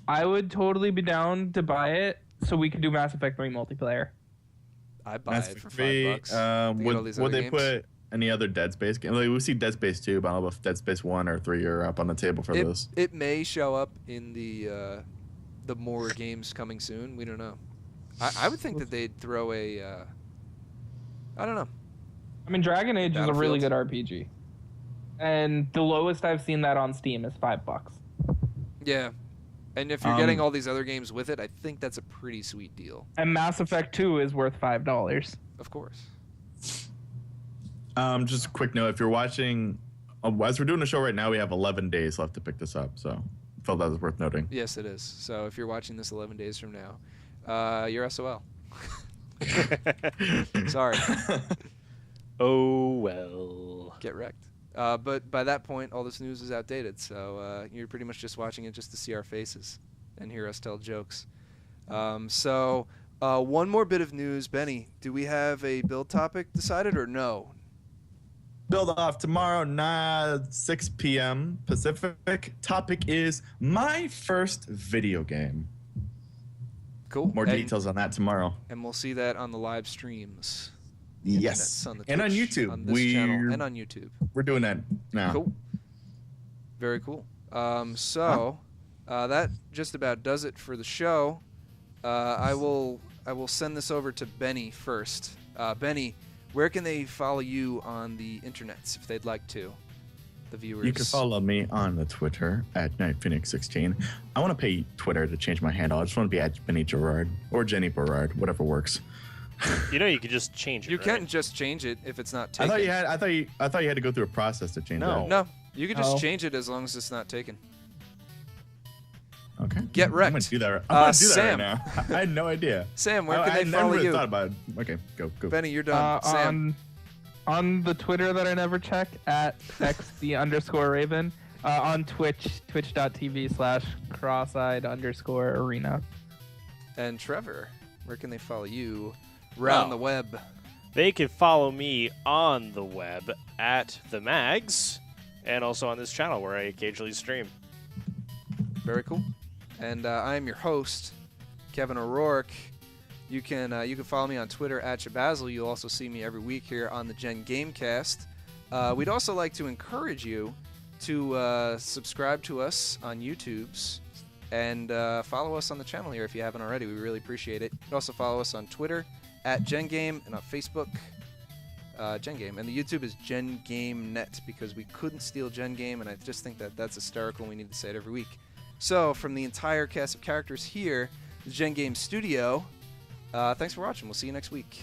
I would totally be down to buy it so we could do Mass Effect 3 multiplayer. I'd buy Mass it for Effect 3, $5. To get all would these would other they games. put any other Dead Space game? Like, we see Dead Space 2, but I don't know if Dead Space 1 or 3 are up on the table for those. It may show up in the more games coming soon. We don't know. I would think that they'd throw a. I don't know. I mean, Dragon Age is a really good Battlefield. RPG. And the lowest I've seen that on Steam is $5. Yeah, and if you're getting all these other games with it, I think that's a pretty sweet deal. And Mass Effect 2 is worth $5. Of course. Just a quick note: if you're watching, as we're doing the show right now, we have 11 days left to pick this up. So, felt that was worth noting. Yes, it is. So if you're watching this 11 days from now, you're SOL. Sorry. Oh well. Get wrecked. But by that point, all this news is outdated. So you're pretty much just watching it just to see our faces and hear us tell jokes. So one more bit of news, Benny. Do we have a build topic decided or no? Build off tomorrow, 6 p.m. Pacific. Topic is my first video game. Cool. More details on that tomorrow. And we'll see that on the live streams. Yes. On the and on Twitch, YouTube. on this channel, and on YouTube. We're doing that now. Cool. Very cool. That just about does it for the show. I will send this over to Benny first. Benny, where can they follow you on the internets if they'd like to? The viewers. You can follow me on the Twitter at NightPhoenix16. I want to pay Twitter to change my handle. I just want to be at Benny Gerard or Jenny Berard, whatever works. You know, you could just change it. You right? can just change it if it's not taken. I thought you had to go through a process to change it. No, you can just change it as long as it's not taken. Okay. Get wrecked. I'm gonna do that. I'm gonna do Sam. that right now. I had no idea. Sam, where can they I follow never you? thought about it. Okay, go. Benny, you're done. Sam. On the Twitter that I never check, at XD_Raven. On Twitch, twitch.tv/crosseyed_arena. And Trevor, where can they follow you around the web? They can follow me on the web at the Mags, and also on this channel where I occasionally stream. Very cool. And I am your host, Kevin O'Rourke. You can follow me on Twitter at Shabazzle. You'll also see me every week here on the GenGAMEcast. We'd also like to encourage you to subscribe to us on YouTube's and follow us on the channel here if you haven't already. We really appreciate it. You can also follow us on Twitter at GenGame and on Facebook, GenGame. And the YouTube is GenGameNet because we couldn't steal GenGame, and I just think that that's hysterical and we need to say it every week. So from the entire cast of characters here, the GenGame Studio, thanks for watching. We'll see you next week.